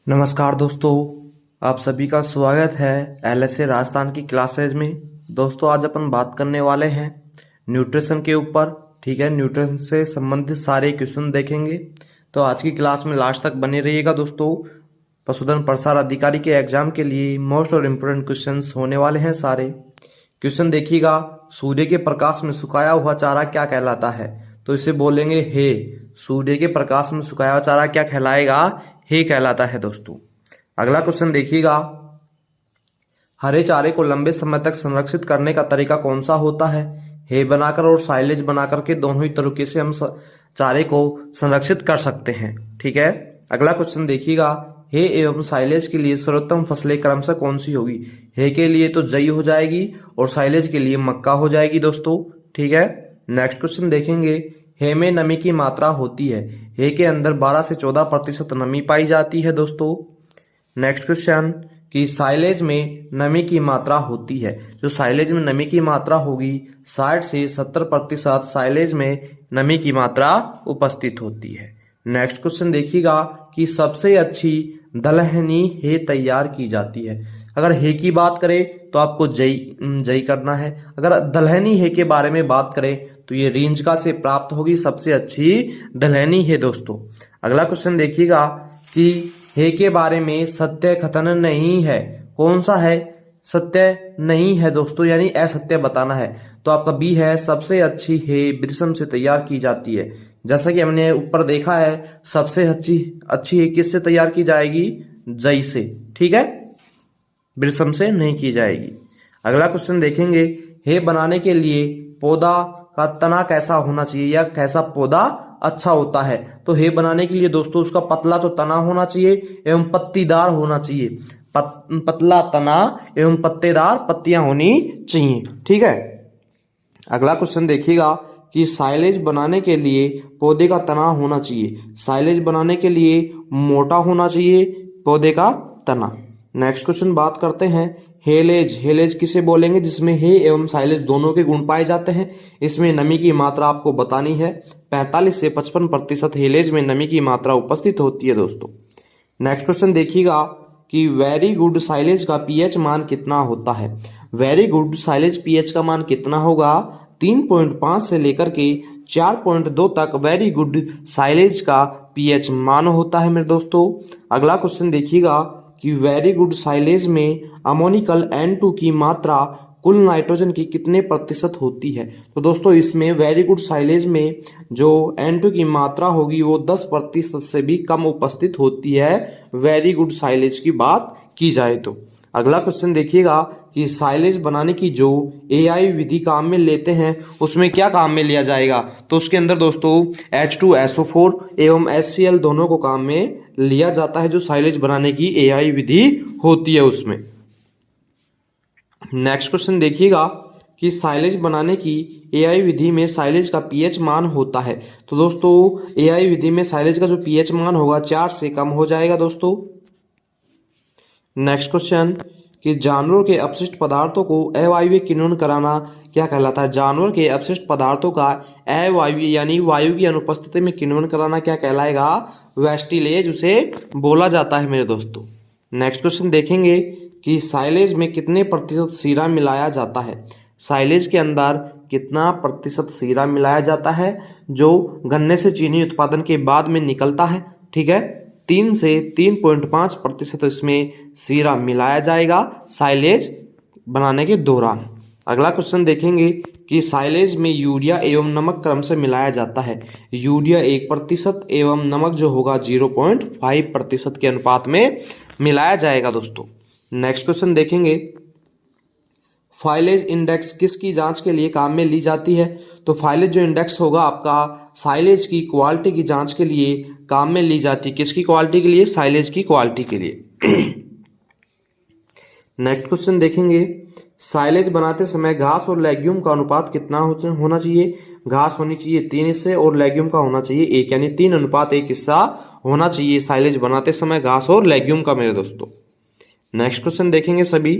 नमस्कार दोस्तों, आप सभी का स्वागत है एलएसए राजस्थान की क्लासेज में। दोस्तों आज अपन बात करने वाले हैं न्यूट्रिशन के ऊपर। ठीक है, न्यूट्रिशन से संबंधित सारे क्वेश्चन देखेंगे, तो आज की क्लास में लास्ट तक बने रहिएगा। दोस्तों पशुधन प्रसार अधिकारी के एग्जाम के लिए मोस्ट और इम्पोर्टेंट क्वेश्चन होने वाले हैं सारे। क्वेश्चन देखिएगा, सूर्य के प्रकाश में सुखाया हुआ चारा क्या कहलाता है? तो इसे बोलेंगे हे। सूर्य के प्रकाश में सुखाया हुआ चारा क्या कहलाएगा? हे कहलाता है दोस्तों। अगला क्वेश्चन देखिएगा, हरे चारे को लंबे समय तक संरक्षित करने का तरीका कौन सा होता है? हे बनाकर और साइलेज बनाकर के दोनों ही तरीके से हम चारे को संरक्षित कर सकते हैं। ठीक है, अगला क्वेश्चन देखिएगा, हे एवं साइलेज के लिए सर्वोत्तम फसलें क्रमशः कौन सी होगी? हे के लिए तो जई हो जाएगी और साइलेज के लिए मक्का हो जाएगी दोस्तों। ठीक है, नेक्स्ट क्वेश्चन देखेंगे, हे में नमी की मात्रा होती है। हे के अंदर 12 से 14% नमी पाई जाती है दोस्तों। नेक्स्ट क्वेश्चन कि साइलेज में नमी की मात्रा होती है। जो साइलेज में नमी की मात्रा होगी 60 से 70% साइलेज में नमी की मात्रा उपस्थित होती है। नेक्स्ट क्वेश्चन देखिएगा कि सबसे अच्छी दलहनी हे तैयार की जाती है। अगर हे की बात करें तो आपको जई करना है। अगर दलहनी हे के बारे में बात करें तो ये रेंजका से प्राप्त होगी सबसे अच्छी दलहनी है दोस्तों। अगला क्वेश्चन देखिएगा कि हे के बारे में सत्य कथन नहीं है। कौन सा है? सत्य नहीं है दोस्तों, यानी असत्य बताना है। तो आपका बी है, सबसे अच्छी हे वृषम से तैयार की जाती है। जैसा कि हमने ऊपर देखा है, सबसे अच्छी हे किससे तैयार की जाएगी? जई से। ठीक है, वृषम से नहीं की जाएगी। अगला क्वेश्चन देखेंगे, हे बनाने के लिए पौधा का तना कैसा होना चाहिए या कैसा पौधा अच्छा होता है? तो हे बनाने के लिए दोस्तों उसका पतला तो तना होना चाहिए एवं पत्तीदार होना चाहिए। पतला तना एवं पत्तेदार पत्तियां होनी चाहिए। ठीक है, अगला क्वेश्चन देखिएगा कि साइलेज बनाने के लिए पौधे का तना होना चाहिए। साइलेज बनाने के लिए मोटा होना चाहिए पौधे का तना। नेक्स्ट क्वेश्चन बात करते हैं हेलेज। हेलेज किसे बोलेंगे? जिसमें हे एवं साइलेज दोनों के गुण पाए जाते हैं। इसमें नमी की मात्रा आपको बतानी है। 45 से 55% हेलेज में नमी की मात्रा उपस्थित होती है दोस्तों। नेक्स्ट क्वेश्चन देखिएगा कि वेरी गुड साइलेज का पीएच मान कितना होता है? वेरी गुड साइलेज पीएच का मान कितना होगा? 3.5 से लेकर के 4.2 तक वेरी गुड साइलेज का पीएच मान होता है मेरे दोस्तों। अगला क्वेश्चन देखिएगा कि वेरी गुड साइलेज में अमोनिकल N2 की मात्रा कुल नाइट्रोजन की कितने प्रतिशत होती है? तो दोस्तों इसमें वेरी गुड साइलेज में जो N2 की मात्रा होगी वो 10% से भी कम उपस्थित होती है, वेरी गुड साइलेज की बात की जाए तो। अगला क्वेश्चन देखिएगा कि साइलेज बनाने की जो AI विधि काम में लेते हैं उसमें क्या काम में लिया जाएगा? तो उसके अंदर दोस्तों H2SO4 एवं HCl दोनों को काम में लिया जाता है, जो साइलेज बनाने की AI विधि होती है उसमें। नेक्स्ट क्वेश्चन देखिएगा कि साइलेज बनाने की AI विधि में साइलेज का पीएच मान होता है। तो दोस्तों AI विधि में साइलेज का जो पीएच मान होगा 4 से कम हो जाएगा दोस्तों। नेक्स्ट क्वेश्चन कि जानवरों के अपशिष्ट पदार्थों को अवायवीय किण्वन कराना क्या कहलाता है? जानवर के अपशिष्ट पदार्थों का अवायवीय यानी वायु की अनुपस्थिति में किण्वन कराना क्या कहलाएगा? वेस्टिलेज उसे बोला जाता है मेरे दोस्तों। नेक्स्ट क्वेश्चन देखेंगे कि साइलेज में कितने प्रतिशत सीरा मिलाया जाता है? साइलेज के अंदर कितना प्रतिशत सीरा मिलाया जाता है जो गन्ने से चीनी उत्पादन के बाद में निकलता है? ठीक है, 3 से 3.5% इसमें सीरा मिलाया जाएगा साइलेज बनाने के दौरान। अगला क्वेश्चन देखेंगे कि साइलेज में यूरिया एवं नमक क्रमशः मिलाया जाता है। यूरिया 1% एवं नमक जो होगा 0.5% के अनुपात में मिलाया जाएगा दोस्तों। नेक्स्ट क्वेश्चन देखेंगे, फाइलेज इंडेक्स किसकी जांच के लिए काम में ली जाती है? तो फाइलेज जो इंडेक्स होगा आपका साइलेज की क्वालिटी की जांच के लिए काम में ली जाती है। किसकी क्वालिटी के लिए? साइलेज की क्वालिटी के लिए। नेक्स्ट क्वेश्चन देखेंगे, साइलेज बनाते समय घास और लेग्यूम का अनुपात कितना होना चाहिए? घास होनी चाहिए 3 हिस्से और लेग्यूम का होना चाहिए 1, यानी 3:1 हिस्सा होना चाहिए साइलेज बनाते समय घास और लेग्यूम का मेरे दोस्तों। नेक्स्ट क्वेश्चन देखेंगे सभी,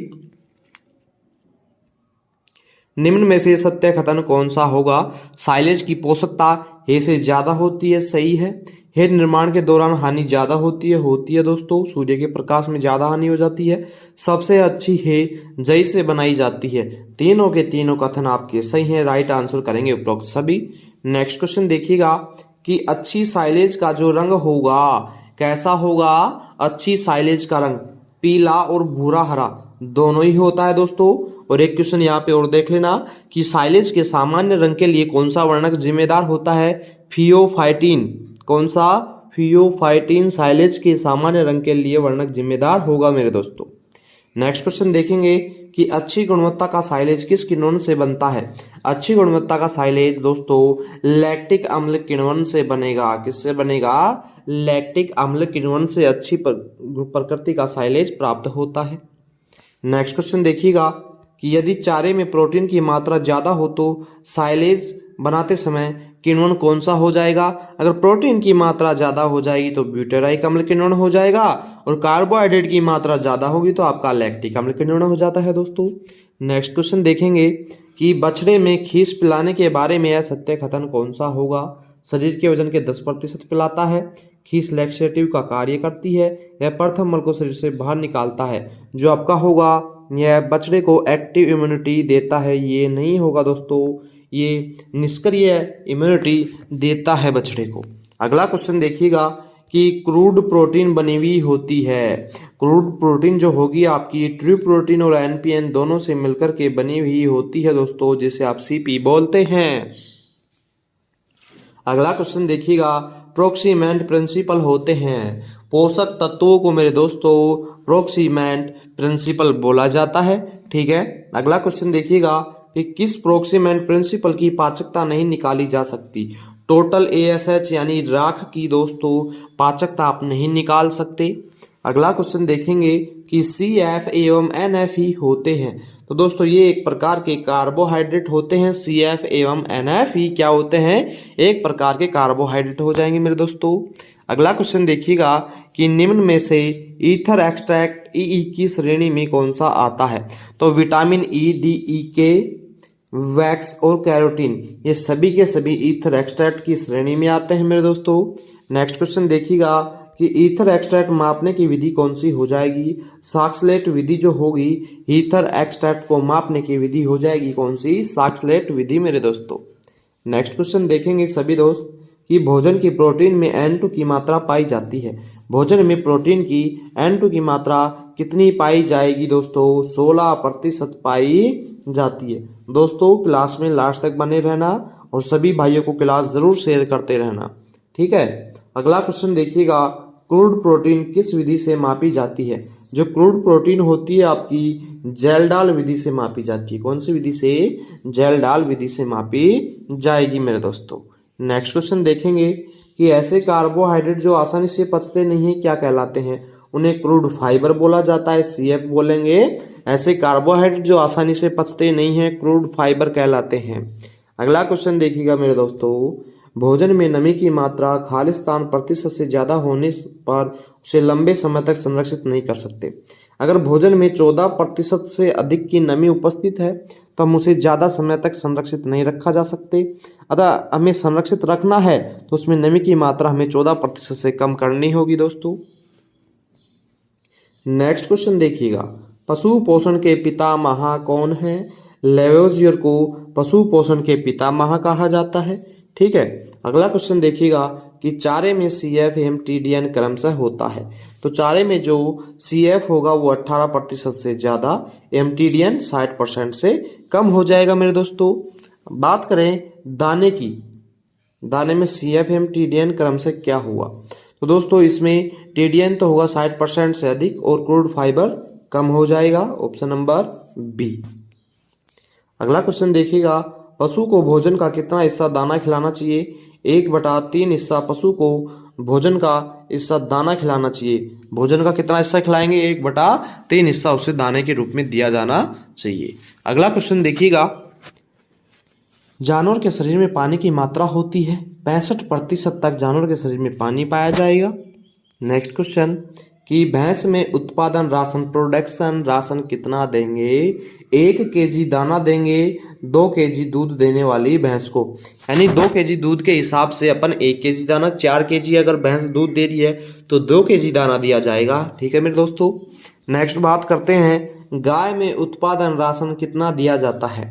निम्न में से सत्य कथन कौन सा होगा? साइलेज की पोषकता हे से ज्यादा होती है, सही है। हे निर्माण के दौरान हानि ज्यादा होती है दोस्तों, सूर्य के प्रकाश में ज्यादा हानि हो जाती है। सबसे अच्छी हे जई से बनाई जाती है। तीनों के तीनों कथन आपके सही हैं, राइट आंसर करेंगे उपरोक्त सभी। नेक्स्ट क्वेश्चन देखिएगा कि अच्छी साइलेज का जो रंग होगा कैसा होगा? अच्छी साइलेज का रंग पीला और भूरा हरा दोनों ही होता है दोस्तों। और एक क्वेश्चन यहाँ पे और देख लेना कि साइलेज के सामान्य रंग के लिए कौन सा वर्णक जिम्मेदार होता है? फियोफाइटिन। कौन सा? फियोफाइटिन साइलेज के सामान्य रंग के लिए वर्णक जिम्मेदार होगा मेरे दोस्तों। नेक्स्ट क्वेश्चन देखेंगे कि अच्छी गुणवत्ता का साइलेज किस किण्वन से बनता है? अच्छी गुणवत्ता का साइलेज दोस्तों लैक्टिक अम्ल किण्वन से बनेगा। किससे बनेगा? लैक्टिक अम्ल किण्वन से अच्छी प्रकृति का साइलेज प्राप्त होता है। नेक्स्ट क्वेश्चन देखिएगा कि यदि चारे में प्रोटीन की मात्रा ज़्यादा हो तो साइलेज बनाते समय किण्वन कौन सा हो जाएगा? अगर प्रोटीन की मात्रा ज़्यादा हो जाएगी तो ब्यूटेराइक अम्ल किण्वन हो जाएगा, और कार्बोहाइड्रेट की मात्रा ज़्यादा होगी तो आपका लैक्टिक अम्ल किण्वन हो जाता है दोस्तों। नेक्स्ट क्वेश्चन देखेंगे कि बछड़े में खीस पिलाने के बारे में यह सत्य कथन कौन सा होगा? शरीर के वजन के 10% पिलाता है। खीस लैक्सेटिव का कार्य करती है। यह प्रथम मल को शरीर से बाहर निकालता है। जो आपका होगा यह बछड़े को एक्टिव इम्यूनिटी देता है। ये नहीं होगा दोस्तों, ये निष्क्रिय इम्यूनिटी देता है बछड़े को। अगला क्वेश्चन देखिएगा कि क्रूड प्रोटीन बनी हुई होती है। क्रूड प्रोटीन जो होगी आपकी ट्रू प्रोटीन और एनपीएन दोनों से मिलकर के बनी हुई होती है दोस्तों, जिसे आप सीपी बोलते हैं। अगला क्वेश्चन देखिएगा प्रोक्सीमेंट प्रिंसिपल होते हैं। पोषक तत्वों को मेरे दोस्तों प्रोक्सीमेंट प्रिंसिपल बोला जाता है। ठीक है, अगला क्वेश्चन देखिएगा कि किस प्रोक्सीमेंट प्रिंसिपल की पाचकता नहीं निकाली जा सकती? टोटल ASH यानी राख की दोस्तों पाचकता आप नहीं निकाल सकते। अगला क्वेश्चन देखेंगे कि CF एवं NF ही होते हैं। तो दोस्तों ये एक प्रकार के कार्बोहाइड्रेट होते हैं। CF एवं NF ही क्या होते हैं? एक प्रकार के कार्बोहाइड्रेट हो जाएंगे मेरे दोस्तों। अगला क्वेश्चन देखिएगा कि निम्न में से ईथर एक्सट्रैक्ट EE की श्रेणी में कौन सा आता है? तो विटामिन E, DEK, वैक्स और कैरोटीन ये सभी के सभी ईथर एक्सट्रैक्ट की श्रेणी में आते हैं मेरे दोस्तों। नेक्स्ट क्वेश्चन देखिएगा कि ईथर एक्सट्रैक्ट मापने की विधि कौन सी हो जाएगी? साक्सलेट विधि जो होगी ईथर एक्सट्रैक्ट को मापने की विधि हो जाएगी कौन सी? साक्सलेट विधि मेरे दोस्तों। नेक्स्ट क्वेश्चन देखेंगे सभी दोस्त कि भोजन की प्रोटीन में N2 की मात्रा पाई जाती है। भोजन में प्रोटीन की N2 की मात्रा कितनी पाई जाएगी दोस्तों? 16% पाई जाती है। दोस्तों क्लास में लास्ट तक बने रहना और सभी भाइयों को क्लास जरूर शेयर करते रहना। ठीक है, अगला क्वेश्चन देखिएगा क्रूड प्रोटीन किस विधि से मापी जाती है? जो क्रूड प्रोटीन होती है आपकी जेल्डाल विधि से मापी जाती है। कौन सी विधि से? जेल्डाल विधि से मापी जाएगी मेरे दोस्तों। नेक्स्ट क्वेश्चन देखेंगे कि ऐसे कार्बोहाइड्रेट जो आसानी से पचते नहीं है क्या कहलाते हैं? उन्हें क्रूड फाइबर बोला जाता है, CF बोलेंगे। ऐसे कार्बोहाइड्रेट जो आसानी से पचते नहीं है क्रूड फाइबर कहलाते हैं। अगला क्वेश्चन देखिएगा मेरे दोस्तों, भोजन में नमी की मात्रा खालिस्तान प्रतिशत से ज़्यादा होने पर उसे लंबे समय तक संरक्षित नहीं कर सकते। अगर भोजन में 14% से अधिक की नमी उपस्थित है तो हम उसे ज़्यादा समय तक संरक्षित नहीं रखा जा सकते। अतः हमें संरक्षित रखना है तो उसमें नमी की मात्रा हमें 14% से कम करनी होगी दोस्तों। नेक्स्ट क्वेश्चन देखिएगा, पशु पोषण के पितामह कौन है? लेवोजियर को पशु पोषण के पितामह कहा जाता है। ठीक है, अगला क्वेश्चन देखिएगा कि चारे में CF एवं TDN क्रमशः होता है। तो चारे में जो CF होगा वो 18% से ज़्यादा एवं TDN 60% से कम हो जाएगा मेरे दोस्तों। बात करें दाने की, दाने में CF एवं TDN क्रमशः क्या हुआ? तो दोस्तों इसमें TDN तो होगा 60% से अधिक और क्रूड फाइबर कम हो जाएगा, ऑप्शन नंबर B। अगला क्वेश्चन देखिएगा, पशु को भोजन का कितना हिस्सा दाना खिलाना चाहिए? 1/3 हिस्सा पशु को भोजन का हिस्सा दाना खिलाना चाहिए। भोजन का कितना हिस्सा खिलाएंगे? 1/3 हिस्सा उसे दाने के रूप में दिया जाना चाहिए। अगला क्वेश्चन देखिएगा, जानवर के शरीर में पानी की मात्रा होती है 65% तक जानवर के शरीर में पानी पाया जाएगा। नेक्स्ट क्वेश्चन, कि भैंस में उत्पादन राशन प्रोडक्शन राशन कितना देंगे। 1 केजी दाना देंगे 2 केजी दूध देने वाली भैंस को, यानी 2 केजी दूध के हिसाब से अपन 1 केजी दाना, 4 केजी अगर भैंस दूध दे रही है तो 2 केजी दाना दिया जाएगा। ठीक है मेरे दोस्तों। नेक्स्ट बात करते हैं, गाय में उत्पादन राशन कितना दिया जाता है।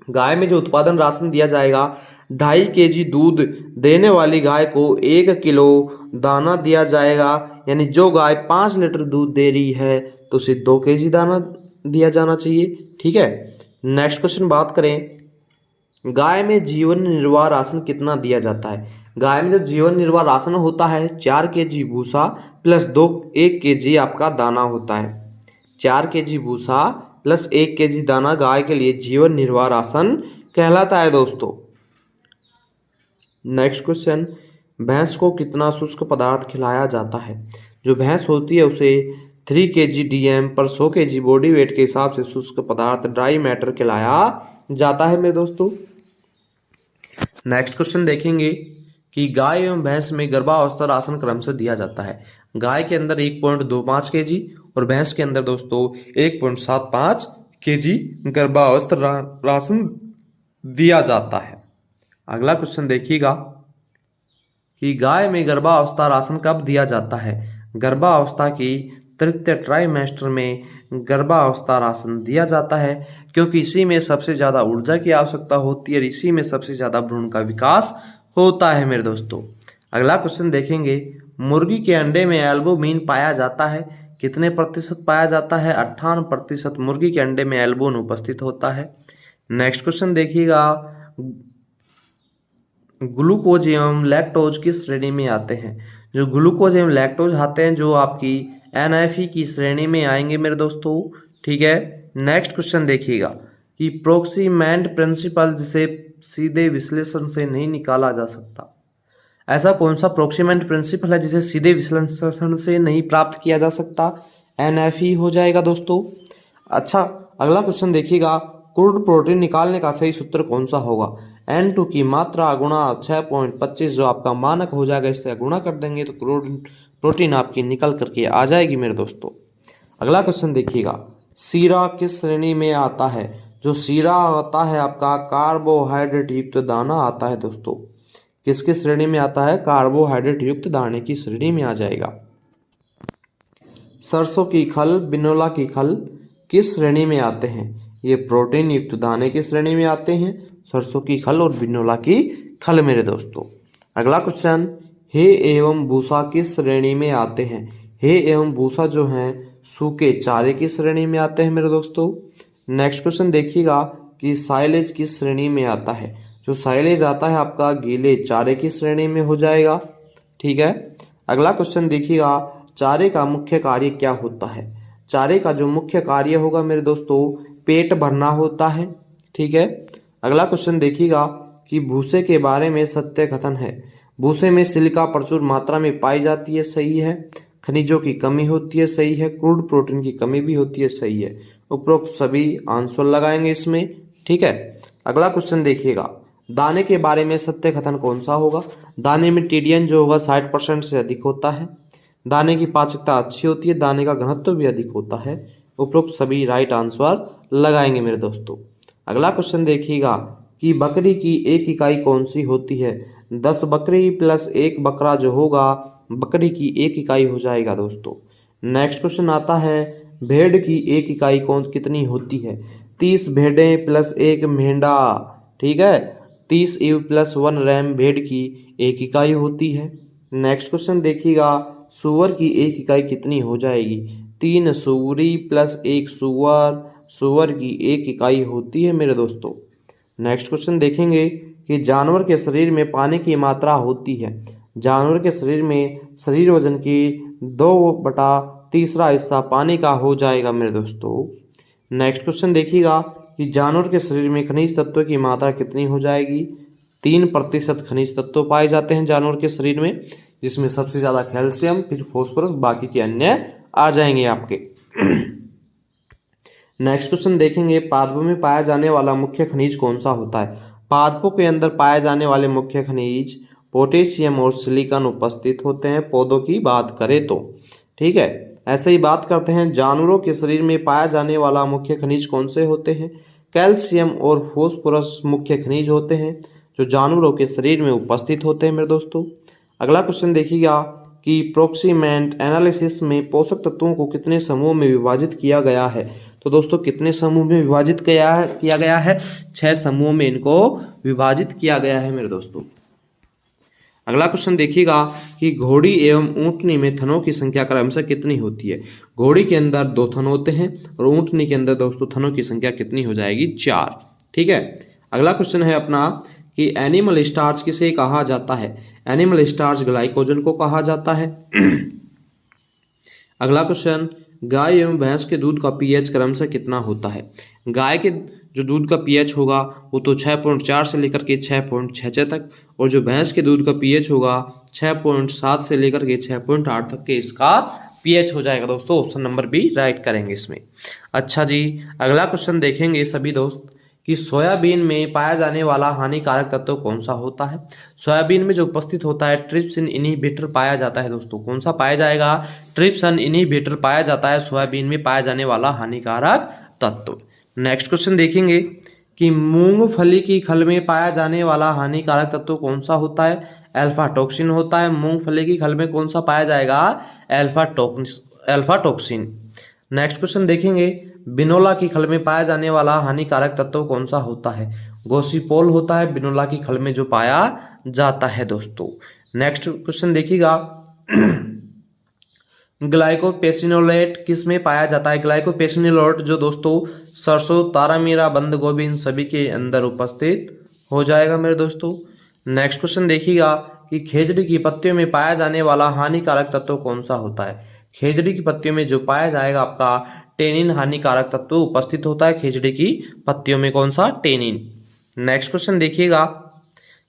गाय में जो उत्पादन राशन दिया जाएगा, 2.5 केजी दूध देने वाली गाय को 1 किलो दाना दिया जाएगा, यानी जो गाय 5 लीटर दूध दे रही है तो उसे 2 केजी दाना दिया जाना चाहिए। ठीक है। नेक्स्ट क्वेश्चन बात करें, गाय में जीवन निर्वाह राशन कितना दिया जाता है। गाय में जो जीवन निर्वाह राशन होता है 4 केजी भूसा प्लस 1 केजी आपका दाना होता है। 4 केजी भूसा प्लस 1 केजी दाना गाय के लिए जीवन निर्वाह राशन कहलाता है दोस्तों। नेक्स्ट क्वेश्चन, भैंस को कितना शुष्क पदार्थ खिलाया जाता है। जो भैंस होती है उसे 3 केजी डीएम पर 100 केजी बॉडी वेट के हिसाब से शुष्क पदार्थ ड्राई मैटर खिलाया जाता है मेरे दोस्तों। नेक्स्ट क्वेश्चन देखेंगे कि गाय एवं भैंस में गर्भावस्था राशन क्रम से दिया जाता है। गाय के अंदर 1.25 केजी और भैंस के अंदर दोस्तों 1.75 केजी गर्भावस्था राशन दिया जाता है। अगला क्वेश्चन देखिएगा कि गाय में गर्भावस्था राशन कब दिया जाता है। गर्भावस्था की तृतीय ट्राइमेस्टर में गर्भावस्था राशन दिया जाता है, क्योंकि इसी में सबसे ज़्यादा ऊर्जा की आवश्यकता होती है और इसी में सबसे ज़्यादा भ्रूण का विकास होता है मेरे दोस्तों। अगला क्वेश्चन देखेंगे, मुर्गी के अंडे में एल्बुमिन पाया जाता है। कितने प्रतिशत पाया जाता है। 58% मुर्गी के अंडे में एल्बुमिन उपस्थित होता है। नेक्स्ट क्वेश्चन देखिएगा, ग्लूकोज एवं लैक्टोज किस श्रेणी में आते हैं। जो ग्लूकोज एवं लैक्टोज आते हैं जो आपकी NFE की श्रेणी में आएंगे मेरे दोस्तों। ठीक है। नेक्स्ट क्वेश्चन देखिएगा कि प्रोक्सीमेंट प्रिंसिपल जिसे सीधे विश्लेषण से नहीं निकाला जा सकता। ऐसा कौन सा प्रोक्सीमेंट प्रिंसिपल है जिसे सीधे विश्लेषण से नहीं प्राप्त किया जा सकता। NFE हो जाएगा दोस्तों। अच्छा, अगला क्वेश्चन देखिएगा, क्रूड प्रोटीन निकालने का सही सूत्र कौन सा होगा। N2 की मात्रा गुणा 6.25 जो आपका मानक हो जाएगा, इससे गुणा कर देंगे तो क्रूड प्रोटीन आपकी निकल करके आ जाएगी मेरे दोस्तों। अगला क्वेश्चन देखिएगा, सीरा किस श्रेणी में आता है। जो सीरा आता है आपका कार्बोहाइड्रेट युक्त दाना आता है दोस्तों। किसकी श्रेणी में आता है। कार्बोहाइड्रेट युक्त दाने की श्रेणी में आ जाएगा। सरसों की खल बिनोला की खल किस श्रेणी में आते हैं। ये प्रोटीन युक्त दाने की श्रेणी में आते हैं, सरसों की खल और बिनोला की खल मेरे दोस्तों। अगला क्वेश्चन, हे एवं भूसा किस श्रेणी में आते हैं। हे एवं भूसा जो हैं सूखे चारे की श्रेणी में आते हैं मेरे दोस्तों। नेक्स्ट क्वेश्चन देखिएगा कि साइलेज किस श्रेणी में आता है। जो साइलेज आता है आपका गीले चारे की श्रेणी में हो जाएगा। ठीक है। अगला क्वेश्चन देखिएगा, चारे का मुख्य कार्य क्या होता है। चारे का जो मुख्य कार्य होगा मेरे दोस्तों पेट भरना होता है। ठीक है। अगला क्वेश्चन देखिएगा कि भूसे के बारे में सत्य कथन है। भूसे में सिलिका प्रचुर मात्रा में पाई जाती है, सही है। खनिजों की कमी होती है, सही है। क्रूड प्रोटीन की कमी भी होती है, सही है। उपरोक्त सभी आंसर लगाएंगे इसमें। ठीक है। अगला क्वेश्चन देखिएगा, दाने के बारे में सत्य कथन कौन सा होगा। दाने में टीडीएन जो होगा 60% से अधिक होता है। दाने की पाचकता अच्छी होती है, दाने का घनत्व भी अधिक होता है। उपरोक्त सभी राइट आंसर लगाएंगे मेरे दोस्तों। अगला क्वेश्चन देखिएगा कि बकरी की एक इकाई कौन सी होती है। 10 बकरी प्लस 1 बकरा जो होगा बकरी की एक इकाई हो जाएगा दोस्तों। नेक्स्ट क्वेश्चन आता है, भेड़ की एक इकाई कितनी होती है। 30 भेड़ें प्लस 1 मेंढा। ठीक है। 30 ईव प्लस 1 रैम भेड़ की एक इकाई होती है। नेक्स्ट क्वेश्चन देखिएगा, सुअर की एक इकाई कितनी हो जाएगी। 3 सुअरी प्लस 1 सुअर, सुअर की एक इकाई होती है मेरे दोस्तों। नेक्स्ट क्वेश्चन देखेंगे कि जानवर के शरीर में पानी की मात्रा होती है। जानवर के शरीर में शरीर वजन की 2/3 हिस्सा पानी का हो जाएगा मेरे दोस्तों। नेक्स्ट क्वेश्चन देखिएगा कि जानवर के शरीर में खनिज तत्व की मात्रा कितनी हो जाएगी। 3% खनिज तत्व पाए जाते हैं जानवर के शरीर में, जिसमें सबसे ज़्यादा कैल्शियम, फिर फॉस्फोरस, बाकी के अन्य आ जाएंगे आपके। नेक्स्ट क्वेश्चन देखेंगे, पादपों में पाया जाने वाला मुख्य खनिज कौन सा होता है। पादपों के अंदर पाए जाने वाले मुख्य खनिज पोटेशियम और सिलिकॉन उपस्थित होते हैं पौधों की बात करें तो। ठीक है। ऐसे ही बात करते हैं, जानवरों के शरीर में पाया जाने वाला मुख्य खनिज कौन से होते हैं? कैल्शियम और फॉस्फोरस मुख्य खनिज होते हैं जो जानवरों के शरीर में उपस्थित होते हैं मेरे दोस्तों। अगला क्वेश्चन देखिएगा कि प्रोक्सीमेंट एनालिसिस में पोषक तत्वों को कितने समूह में विभाजित किया गया है? तो दोस्तों कितने समूह में विभाजित किया गया है? 6 समूह में इनको विभाजित किया गया है मेरे दोस्तों। अगला क्वेश्चन देखिएगा कि घोड़ी एवं ऊंटनी में थनों की संख्या क्रमशः कितनी होती है? घोड़ी के अंदर 2 थन होते हैं और ऊंटनी के अंदर दोस्तों थनों की संख्या कितनी हो जाएगी? 4। ठीक है। अगला क्वेश्चन है अपना कि एनिमल स्टार्च किसे कहा जाता है? एनिमल स्टार्च ग्लाइकोजन को कहा जाता है। अगला क्वेश्चन, गाय एवं भैंस के दूध का पीएच क्रमशः कितना होता है? गाय के जो दूध का पीएच होगा वो तो 6.4 से लेकर के 6.66 तक, और जो भैंस के दूध का पीएच होगा 6.7 से लेकर के 6.8 तक के इसका पीएच हो जाएगा दोस्तों। ऑप्शन नंबर बी राइट करेंगे इसमें। अच्छा जी, अगला क्वेश्चन देखेंगे सभी दोस्त कि सोयाबीन में पाया जाने वाला हानिकारक तत्व कौन सा होता है? सोयाबीन में जो उपस्थित होता है ट्रिप्सिन इनहिबिटर पाया जाता है दोस्तों। कौन सा पाया जाएगा? ट्रिप्सिन इनहिबिटर पाया जाता है सोयाबीन में पाया जाने वाला हानिकारक तत्व। नेक्स्ट क्वेश्चन देखेंगे कि मूंगफली की खल में पाया जाने वाला हानिकारक तत्व कौन सा होता है? अल्फा टॉक्सिन होता है। मूंगफली की खल में कौन सा पाया जाएगा? Alpha toxin. नेक्स्ट क्वेश्चन देखेंगे, बिनोला की खल में पाया जाने वाला हानिकारक तत्व कौन सा होता है? गोसिपोल होता है बिनोला की खल में जो पाया जाता है दोस्तों। नेक्स्ट क्वेश्चन देखिएगा ग्लाइकोपेसिनोलेट किस में पाया जाता है? ग्लाइकोपेसिनोलेट जो दोस्तों सरसों, तारामीरा, बंद गोभी इन सभी के अंदर उपस्थित हो जाएगा मेरे दोस्तों। नेक्स्ट क्वेश्चन देखिएगा कि खेजड़ी की पत्तियों में पाया जाने वाला हानिकारक तत्व कौन सा होता है? खेजड़ी की पत्तियों में जो पाया जाएगा आपका टेनिन हानिकारक तत्व उपस्थित होता है खेजड़ी की पत्तियों में। कौन सा? टेनिन। नेक्स्ट क्वेश्चन देखिएगा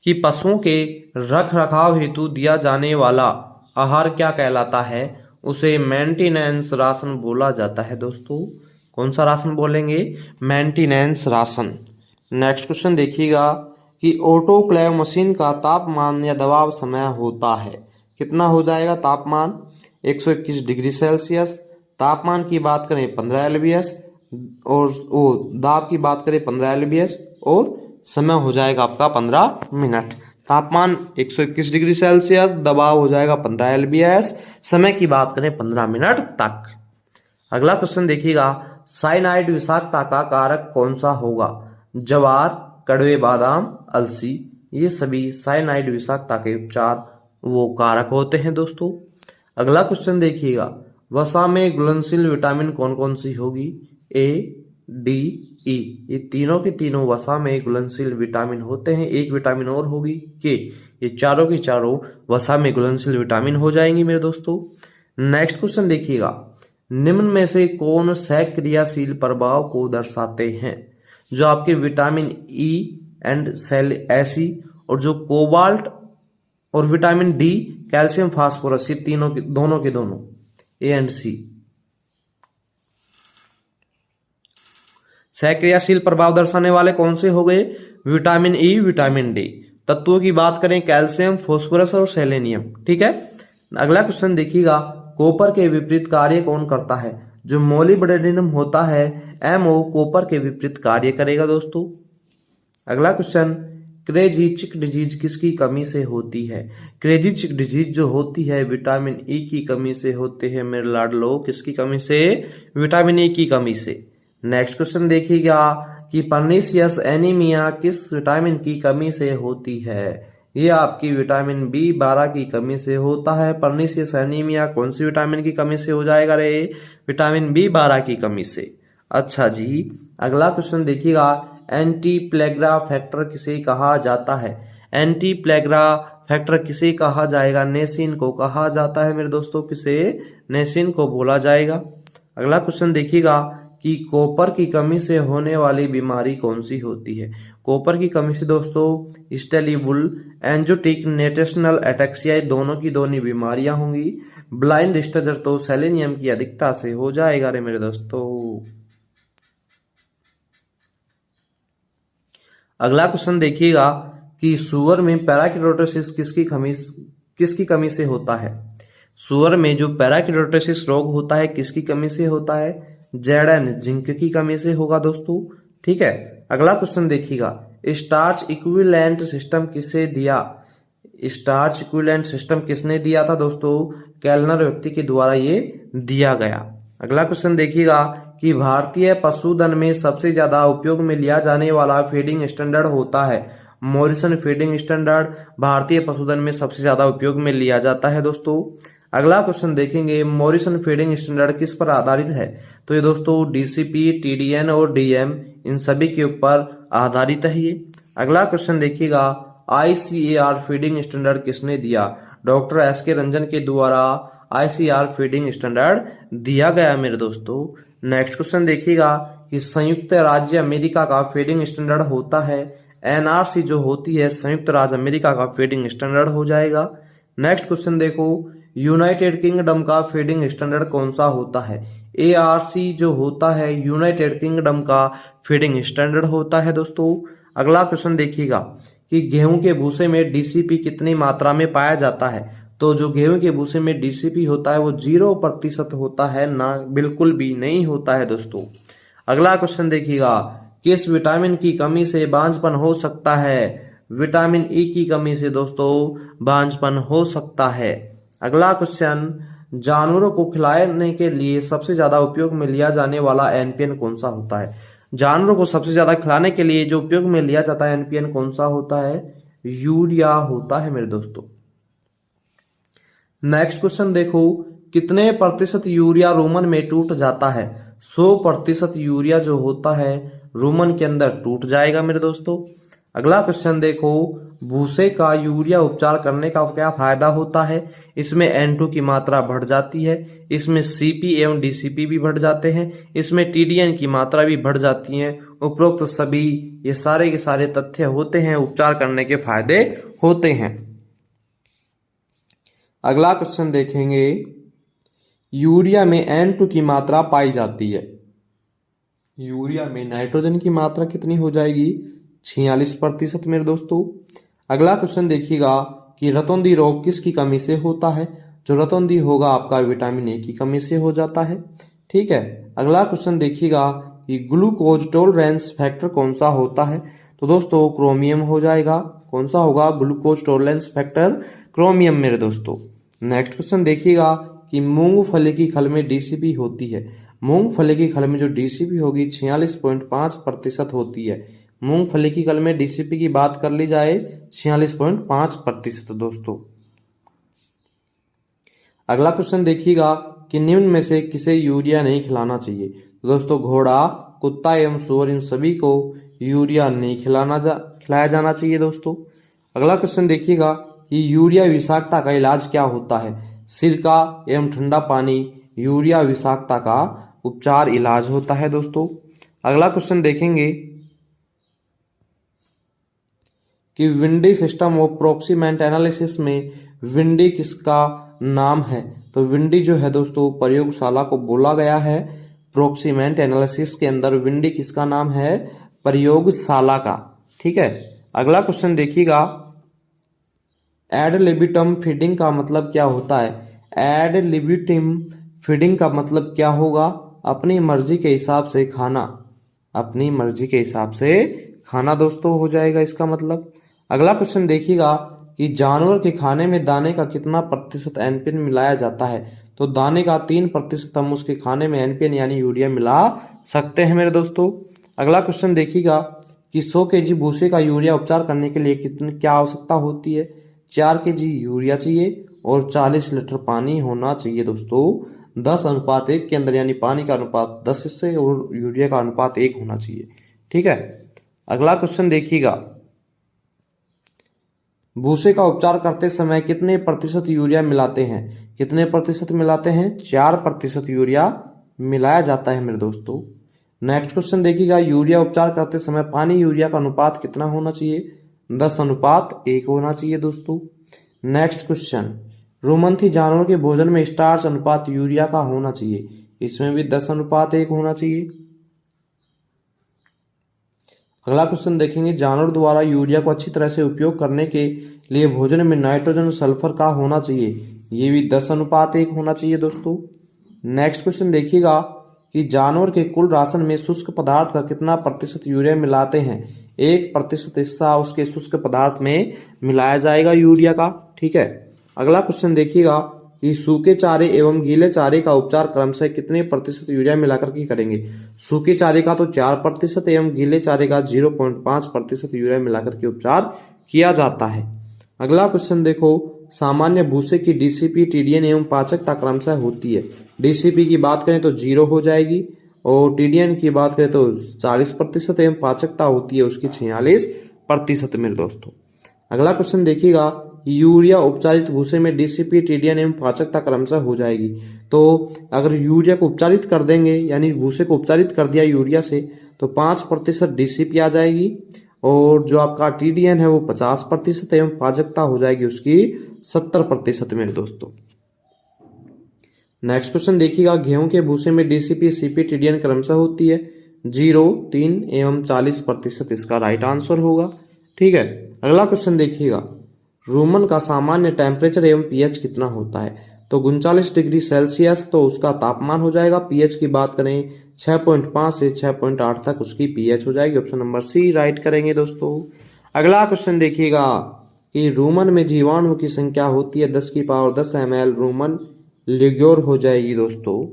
कि पशुओं के रख रखाव हेतु दिया जाने वाला आहार क्या कहलाता है? उसे मेंटेनेंस राशन बोला जाता है दोस्तों। कौन सा राशन बोलेंगे? Maintenance ration. नेक्स्ट क्वेश्चन देखिएगा कि ऑटोक्लेव मशीन का तापमान या दबाव समय होता है कितना हो जाएगा? तापमान 121 डिग्री सेल्सियस। तापमान की बात करें 15 एलबीएस, और दाब की बात करें 15 एलबीएस, और समय हो जाएगा आपका 15 मिनट। तापमान 121 डिग्री सेल्सियस, दबाव हो जाएगा 15 एलबीएस, समय की बात करें 15 मिनट तक। अगला क्वेश्चन देखिएगा, साइनाइड विषाक्तता का कारक कौन सा होगा? ज्वार, कड़वे बादाम, अलसी, ये सभी साइनाइड विषाक्तता के उपचार वो कारक होते हैं दोस्तों। अगला क्वेश्चन देखिएगा, वसा में घुलनशील विटामिन कौन कौन सी होगी? ए, डी, ई, ये तीनों के तीनों वसा में घुलनशील विटामिन होते हैं। एक विटामिन और होगी के, ये चारों की चारों वसा में घुलनशील विटामिन हो जाएंगी मेरे दोस्तों। नेक्स्ट क्वेश्चन देखिएगा, निम्न में से कौन सक्रियाशील प्रभाव को दर्शाते हैं? जो आपके विटामिन ई एंड सेल एसी, और जो कोबाल्ट और विटामिन डी, कैल्शियम, फास्फोरस, ये तीनों के दोनों ए एंड सी। सक्रियाशील प्रभाव दर्शाने वाले कौन से हो गए? Vitamin E, vitamin D. तत्वों की बात करें कैल्शियम, फास्फोरस और सेलेनियम। ठीक है। अगला क्वेश्चन देखिएगा, कॉपर के विपरीत कार्य कौन करता है? जो मोलिब्डेनम होता है एमओ कॉपर के विपरीत कार्य करेगा दोस्तों। अगला क्वेश्चन, क्रेजी चिक डिजीज किसकी कमी से होती है? क्रेजी चिक डिजीज जो होती है विटामिन ई की कमी से होते हैं मेरे लाडलो। किसकी कमी से? विटामिन ई की कमी से। नेक्स्ट क्वेश्चन देखिएगा कि पर्नीशियस एनीमिया किस विटामिन की कमी से होती है? ये आपकी विटामिन B12 की कमी से होता है। पर्नीशियस एनीमिया कौन सी विटामिन की कमी से हो जाएगा रे? विटामिन B12 की कमी से। अच्छा जी, अगला क्वेश्चन देखिएगा, एंटी प्लेग्रा फैक्टर किसे कहा जाता है? एंटी प्लेग्रा फैक्टर किसे कहा जाएगा? नेसिन को कहा जाता है मेरे दोस्तों। किसे? नेसिन को बोला जाएगा। अगला क्वेश्चन देखिएगा कि कॉपर की कमी से होने वाली बीमारी कौन सी होती है? कॉपर की कमी से दोस्तों स्टेलिबुल, एंजियोटिक, नेटेशनल एटेक्सिया, दोनों की दोनों बीमारियां होंगी। ब्लाइंड स्टजर तो सेलेनियम की अधिकता से हो जाएगा रे मेरे दोस्तों। अगला क्वेश्चन देखिएगा कि सुअर में पैराकिटोसिस किसकी कमी से होता है? सुअर में जो पैराकिडोसिस रोग होता है किसकी कमी से होता है? जैडन जिंक की कमी से होगा दोस्तों। ठीक है, अगला क्वेश्चन देखिएगा, स्टार्च इक्विवेलेंट सिस्टम किसे दिया? स्टार्च इक्विवेलेंट सिस्टम किसने दिया था दोस्तों? केल्नर व्यक्ति के द्वारा ये दिया गया। अगला क्वेश्चन देखिएगा कि भारतीय पशुधन में सबसे ज्यादा उपयोग में लिया जाने वाला फीडिंग स्टैंडर्ड होता है मॉरिसन फीडिंग स्टैंडर्ड भारतीय पशुधन में सबसे ज्यादा उपयोग में लिया जाता है दोस्तों। अगला क्वेश्चन देखेंगे, मॉरिसन फीडिंग स्टैंडर्ड किस पर आधारित है? तो ये दोस्तों डीसीपी, टीडीएन और डीएम इन सभी के ऊपर आधारित है ये। अगला क्वेश्चन देखिएगा, आईसीएआर फीडिंग स्टैंडर्ड किसने दिया? Doctor S K. रंजन के द्वारा आईसीएआर फीडिंग स्टैंडर्ड दिया गया मेरे दोस्तों। नेक्स्ट क्वेश्चन देखिएगा कि संयुक्त राज्य अमेरिका का फीडिंग स्टैंडर्ड होता है एनआरसी जो होती है संयुक्त राज्य अमेरिका का फीडिंग स्टैंडर्ड हो जाएगा। नेक्स्ट क्वेश्चन देखो, यूनाइटेड किंगडम का फीडिंग स्टैंडर्ड कौन सा होता है? एआरसी जो होता है यूनाइटेड किंगडम का फीडिंग स्टैंडर्ड होता है दोस्तों। अगला क्वेश्चन देखिएगा कि गेहूं के भूसे में डीसीपी कितनी मात्रा में पाया जाता है? तो जो गेहूं के भूसे में डीसीपी होता है वो 0% होता है, ना बिल्कुल भी नहीं होता है दोस्तों। अगला क्वेश्चन देखिएगा, किस विटामिन की कमी से बांझपन हो सकता है? विटामिन ई की कमी से दोस्तों बांझपन हो सकता है। अगला क्वेश्चन, जानवरों को खिलाने के लिए सबसे ज्यादा उपयोग में लिया जाने वाला एनपीएन कौन सा होता है? जानवरों को सबसे ज्यादा खिलाने के लिए जो उपयोग में लिया जाता है एनपीएन कौन सा होता है? यूरिया होता है मेरे दोस्तों। नेक्स्ट क्वेश्चन देखो, कितने प्रतिशत यूरिया रोमन में टूट जाता है? 100% यूरिया जो होता है रोमन के अंदर टूट जाएगा मेरे दोस्तों। अगला क्वेश्चन देखो, भूसे का यूरिया उपचार करने का क्या फायदा होता है? इसमें N2 की मात्रा बढ़ जाती है, इसमें CP एवं DCP भी बढ़ जाते हैं, इसमें TDN की मात्रा भी बढ़ जाती है। उपरोक्त तो सभी ये सारे के सारे तथ्य होते हैं, उपचार करने के फायदे होते हैं। अगला क्वेश्चन देखेंगे, यूरिया में N2 की मात्रा पाई जाती है, यूरिया में नाइट्रोजन की मात्रा कितनी हो जाएगी? 46% मेरे दोस्तों। अगला क्वेश्चन देखिएगा कि रतौंधी रोग किसकी कमी से होता है? जो रतौंधी होगा आपका विटामिन ए की कमी से हो जाता है। ठीक है, अगला क्वेश्चन देखिएगा कि ग्लूकोज टॉलरेंस फैक्टर कौन सा होता है? तो दोस्तों क्रोमियम हो जाएगा। कौन सा होगा? ग्लूकोज टॉलरेंस फैक्टर क्रोमियम मेरे दोस्तों। नेक्स्ट क्वेश्चन देखिएगा कि मूंगफली की खल में डीसीपी होती है, मूंगफली की खल में जो डीसीपी होगी 46.5% होती है। मूंगफली की खल में डीसीपी की बात कर ली जाए 46.5% दोस्तों। अगला क्वेश्चन देखिएगा कि निम्न में से किसे यूरिया नहीं खिलाना चाहिए? तो दोस्तों घोड़ा, कुत्ता एवं सुअर इन सभी को यूरिया नहीं खिलाया जाना चाहिए दोस्तों। अगला क्वेश्चन देखिएगा कि यूरिया विषाक्तता का इलाज क्या होता है? सिरका एवं ठंडा पानी यूरिया विषाक्तता का उपचार इलाज होता है दोस्तों। अगला क्वेश्चन देखेंगे कि विंडी सिस्टम ऑफ प्रोक्सीमेंट एनालिसिस में विंडी किसका नाम है? तो विंडी जो है दोस्तों प्रयोगशाला को बोला गया है। प्रोक्सीमेंट एनालिसिस के अंदर विंडी किसका नाम है? प्रयोगशाला का। ठीक है, अगला क्वेश्चन देखिएगा, एड लिबिटम फीडिंग का मतलब क्या होता है? एड लिबिटम फीडिंग का मतलब क्या होगा? अपनी मर्जी के हिसाब से खाना, अपनी मर्जी के हिसाब से खाना दोस्तों हो जाएगा इसका मतलब। अगला क्वेश्चन देखिएगा कि जानवर के खाने में दाने का कितना प्रतिशत एनपीएन मिलाया जाता है? तो दाने का 3% हम उसके खाने में एनपीएन यानी यूरिया मिला सकते हैं मेरे दोस्तों। अगला क्वेश्चन देखिएगा कि 100 kg भूसे का यूरिया उपचार करने के लिए क्या आवश्यकता होती है? 4 kg यूरिया चाहिए और 40 लीटर पानी होना चाहिए दोस्तों। 10:1 के अंदर, यानी पानी का अनुपात 10 हिस्से और यूरिया का अनुपात 1 होना चाहिए। ठीक है, अगला क्वेश्चन देखिएगा, भूसे का उपचार करते समय कितने प्रतिशत यूरिया मिलाते हैं? कितने प्रतिशत मिलाते हैं? 4% यूरिया मिलाया जाता है मेरे दोस्तों। नेक्स्ट क्वेश्चन देखिएगा, यूरिया उपचार करते समय पानी यूरिया का अनुपात कितना होना चाहिए? 10:1 होना चाहिए दोस्तों। नेक्स्ट क्वेश्चन, रोमंथी जानवर के भोजन में स्टार्च अनुपात यूरिया का होना चाहिए, इसमें भी 10:1 होना चाहिए। अगला क्वेश्चन देखेंगे, जानवर द्वारा यूरिया को अच्छी तरह से उपयोग करने के लिए भोजन में नाइट्रोजन सल्फर का होना चाहिए, ये भी 10:1 होना चाहिए दोस्तों। नेक्स्ट क्वेश्चन देखिएगा कि जानवर के कुल राशन में शुष्क पदार्थ का कितना प्रतिशत यूरिया मिलाते हैं। 1% हिस्सा उसके शुष्क पदार्थ में मिलाया जाएगा यूरिया का। ठीक है, अगला क्वेश्चन देखिएगा कि सूखे चारे एवं गीले चारे का उपचार क्रमशः कितने प्रतिशत यूरिया मिलाकर के करेंगे। सूखे चारे का तो 4% एवं गीले चारे का 0.5% यूरिया मिलाकर के उपचार किया जाता है। अगला क्वेश्चन देखो, सामान्य भूसे की डीसीपी, टीडीएन एवं पाचकता क्रमशः होती है। डीसीपी की बात करें तो 0 हो जाएगी और टीडीएन की बात करें तो 40% एवं पाचकता होती है उसकी 46% मेरे दोस्तों। अगला क्वेश्चन देखिएगा, यूरिया उपचारित भूसे में डीसीपी, टीडीएन एवं पाचकता क्रमशः हो जाएगी। तो अगर यूरिया को उपचारित कर देंगे यानी भूसे को उपचारित कर दिया यूरिया से तो 5% डीसीपी आ जाएगी और जो आपका टीडीएन है वो 50% एवं पाचकता हो जाएगी उसकी 70% मेरे दोस्तों। नेक्स्ट क्वेश्चन देखिएगा, गेहूं के भूसे में डीसीपी, सीपी, टीडीएन क्रमशः होती है। 0, 3 एवं 40% इसका राइट आंसर होगा। ठीक है, अगला क्वेश्चन देखिएगा, रूमन का सामान्य टेम्परेचर एवं पीएच कितना होता है। तो 39 डिग्री सेल्सियस तो उसका तापमान हो जाएगा। पीएच की बात करें 6.5 से 6.8 तक उसकी पीएच हो जाएगी। ऑप्शन नंबर सी राइट करेंगे दोस्तों। अगला क्वेश्चन देखिएगा कि रूमन में जीवाणु की संख्या होती है 10⁻10 ml रूमन लिग्योर हो जाएगी दोस्तों।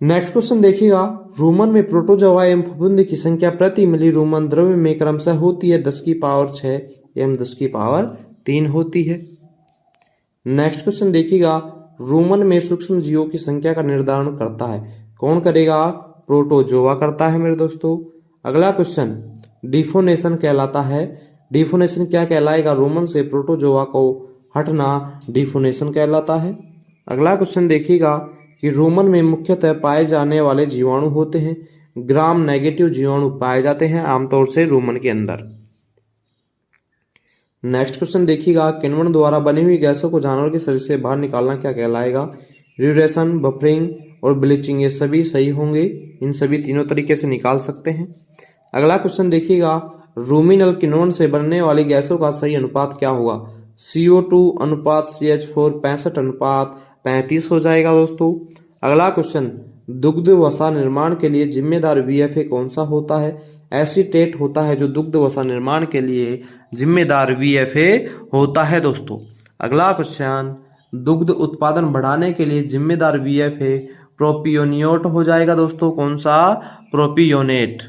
नेक्स्ट क्वेश्चन देखिएगा, रूमन में प्रोटोजोआ एवं फफूंदी की संख्या प्रति मिली रूमन द्रव्य में क्रमशः होती है 10⁻6 एवं 10⁻3 होती है। नेक्स्ट क्वेश्चन देखिएगा, रूमन में सूक्ष्म जीवों की संख्या का निर्धारण करता है। कौन करेगा? प्रोटोजोआ करता है मेरे दोस्तों। अगला क्वेश्चन डिफोनेशन कहलाता है। डिफोनेशन क्या कहलाएगा? रूमन से प्रोटोजोआ को हटना डिफोनेशन कहलाता है। अगला क्वेश्चन देखिएगा कि रूमन में मुख्यतः पाए जाने वाले जीवाणु होते हैं। ग्राम नेगेटिव जीवाणु पाए जाते हैं आमतौर से रूमन के अंदर। नेक्स्ट क्वेश्चन देखिएगा, किण्वन द्वारा बनी हुई गैसों को जानवर के शरीर से बाहर निकालना क्या कहलाएगा? र्यूरेशन, बफरिंग और ब्लीचिंग, ये सभी सही होंगे। इन सभी तीनों तरीके से निकाल सकते हैं। अगला क्वेश्चन देखिएगा, रूमिनल किण्वन से बनने वाली गैसों का सही अनुपात क्या होगा? CO2 अनुपात CH4 65:35 हो जाएगा दोस्तों। अगला क्वेश्चन, दुग्ध वसा निर्माण के लिए जिम्मेदार VFA कौन सा होता है? एसीटेट होता है जो दुग्ध वसा निर्माण के लिए जिम्मेदार VFA होता है दोस्तों। अगला क्वेश्चन, दुग्ध उत्पादन बढ़ाने के लिए जिम्मेदार VFA प्रोपियोनियोट हो जाएगा दोस्तों। कौन सा? प्रोपियोनेट।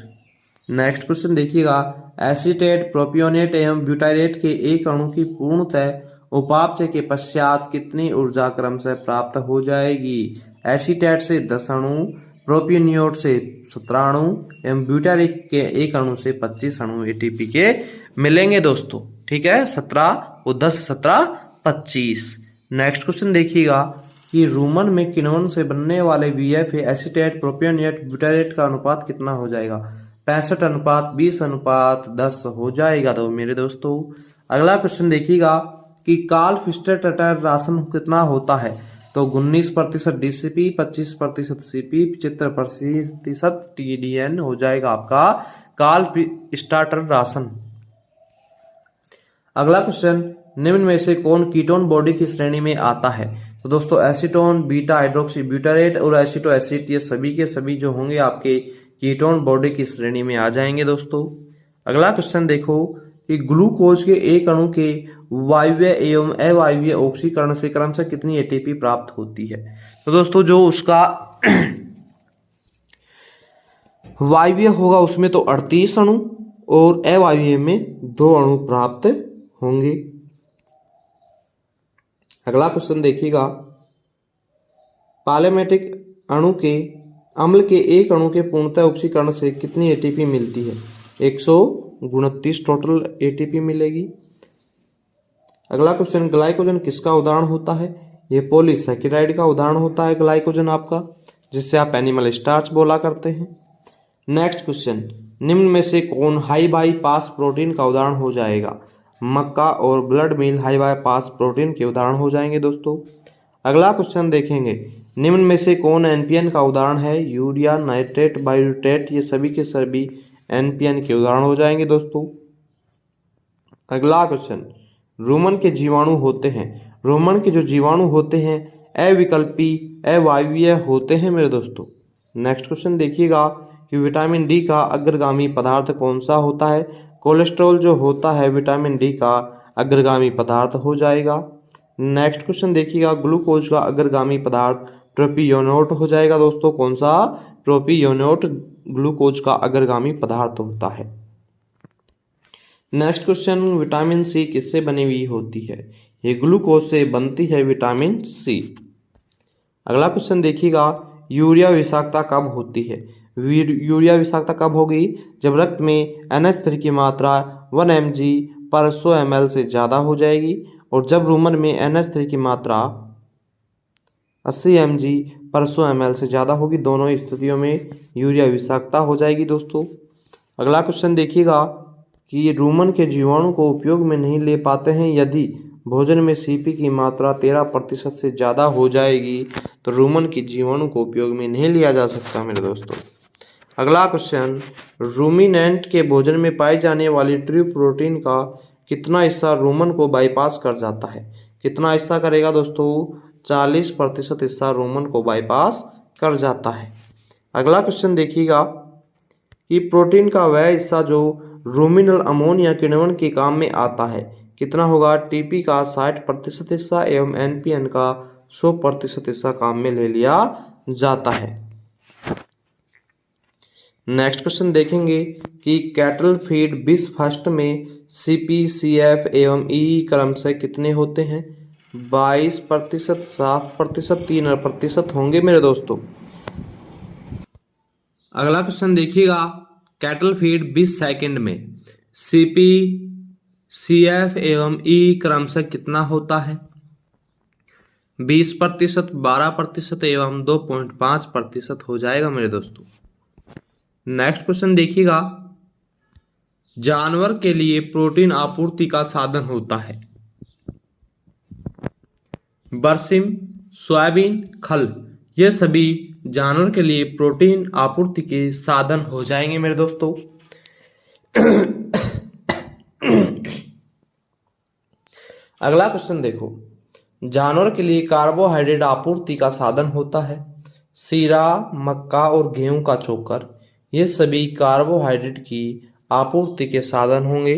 नेक्स्ट क्वेश्चन देखिएगा, एसीटेट, प्रोपियोनेट एवं ब्यूटाइरेट के एक अणु की पूर्णतः उपापचय के पश्चात कितनी ऊर्जा क्रमशः प्राप्त हो जाएगी? एसीटेट से 10 अणु, प्रोपियोनियोट से 17 अणु एवं ब्यूटाइरेट के एक अणु से 25 अणु ATP के मिलेंगे दोस्तों। ठीक है, 17 और 10, 17, 25। नेक्स्ट क्वेश्चन देखिएगा कि रूमन में किण्वन से बनने वाले VFA एसीटेट, प्रोपियोनेट, ब्यूटाइरेट का अनुपात कितना हो जाएगा? 65:20:10 हो जाएगा तो मेरे दोस्तों। अगला क्वेश्चन देखिएगा कि कार्ल फिस्टर टटर राशन कितना होता है? तो 19% DCP, 25% CP, 75% TDN हो जाएगा आपका कार्ल स्टार्टर राशन। अगला क्वेश्चन, निम्न में से कौन कीटोन बॉडी की श्रेणी में आता है? तो दोस्तों एसीटोन, बीटा हाइड्रोक्सी ब्यूटारेट और एसीटो एसिड, ये सभी के सभी जो होंगे आपके कीटोन बॉडी की श्रेणी में आ जाएंगे दोस्तों। अगला क्वेश्चन देखो कि ग्लूकोज के एक अणु के वायवीय एवं अवायवीय ऑक्सीकरण से क्रमशः कितनी ATP प्राप्त होती है? तो दोस्तों जो उसका वायवीय होगा उसमें तो 38 अणु और अवायवीय में 2 अणु प्राप्त होंगे। अगला क्वेश्चन देखिएगा, पालेमेटिक अणु के अम्ल के एक अणु के पूर्णतः ऑक्सीकरण से कितनी ATP मिलती है? 129 टोटल ATP मिलेगी। अगला क्वेश्चन, ग्लाइकोजन किसका उदाहरण होता है? ये पॉलीसैकेराइड का उदाहरण होता है ग्लाइकोजन आपका, जिससे आप एनिमल स्टार्च बोला करते हैं। नेक्स्ट क्वेश्चन, निम्न में से कौन हाई बाईपास प्रोटीन का उदाहरण हो जाएगा? मक्का और blood meal high bypass protein के उदाहरण हो जाएंगे दोस्तों। अगला क्वेश्चन देखेंगे, निम्न में से कौन NPN का उदाहरण है? यूरिया, नाइट्रेट, बायोटेट, ये सभी के सभी NPN के उदाहरण हो जाएंगे दोस्तों। अगला क्वेश्चन, रूमन के जीवाणु होते हैं रोमन के जो जीवाणु होते हैं अविकल्पी अवायवीय होते हैं मेरे दोस्तों। नेक्स्ट क्वेश्चन देखिएगा कि विटामिन डी का अग्रगामी पदार्थ कौन सा होता है। कोलेस्ट्रॉल जो होता है विटामिन डी का अग्रगामी पदार्थ हो जाएगा। नेक्स्ट क्वेश्चन देखिएगा ग्लूकोज का अग्रगामी पदार्थ प्रोपियोनेट हो जाएगा दोस्तों। कौन सा? प्रोपियोनेट ग्लूकोज का अग्रगामी पदार्थ होता है। नेक्स्ट क्वेश्चन विटामिन सी किससे बनी हुई होती है। ये ग्लूकोज से बनती है विटामिन सी। अगला क्वेश्चन देखिएगा यूरिया विषाक्तता कब होती है। यूरिया विषाक्तता कब होगी? जब रक्त में NH3 की मात्रा 1 mg पर 100 ml से ज़्यादा हो जाएगी और जब रूमन में NH3 की मात्रा 80 mg पर 100 ml से ज़्यादा होगी। दोनों स्थितियों में यूरिया विषाक्तता हो जाएगी दोस्तों। अगला क्वेश्चन देखिएगा कि रूमन के जीवाणु को उपयोग में नहीं ले पाते हैं यदि भोजन में CP की मात्रा 13% से ज़्यादा हो जाएगी तो रूमन के जीवाणु को उपयोग में नहीं लिया जा सकता मेरे दोस्तों। अगला क्वेश्चन रूमिनेंट के भोजन में पाई जाने वाली ट्रू प्रोटीन का कितना हिस्सा रूमन को बाईपास कर जाता है। कितना हिस्सा करेगा दोस्तों? 40% हिस्सा रूमन को बाईपास कर जाता है। अगला क्वेश्चन देखिएगा कि प्रोटीन का वह हिस्सा जो रूमिनल अमोनिया किण्वन के काम में आता है कितना होगा? TP का 60% हिस्सा एवं NPN का 100% हिस्सा काम में ले लिया जाता है। नेक्स्ट क्वेश्चन देखेंगे कि कैटल फीड 20 फर्स्ट में CP, CF एवं E क्रम से कितने होते हैं? 22%, 7%, 3% होंगे मेरे दोस्तों। अगला क्वेश्चन देखिएगा कैटल फीड 20 सेकंड में CP, CF एवं E क्रम से कितना होता है? 20%, 12% एवं 2.5% हो जाएगा मेरे दोस्तों। नेक्स्ट क्वेश्चन देखिएगा जानवर के लिए प्रोटीन आपूर्ति का साधन होता है। बरसिम, सोयाबीन, खल ये सभी जानवर के लिए प्रोटीन आपूर्ति के साधन हो जाएंगे मेरे दोस्तों। अगला क्वेश्चन देखो जानवर के लिए कार्बोहाइड्रेट आपूर्ति का साधन होता है। सीरा, मक्का और गेहूं का चोकर ये सभी कार्बोहाइड्रेट की आपूर्ति के साधन होंगे।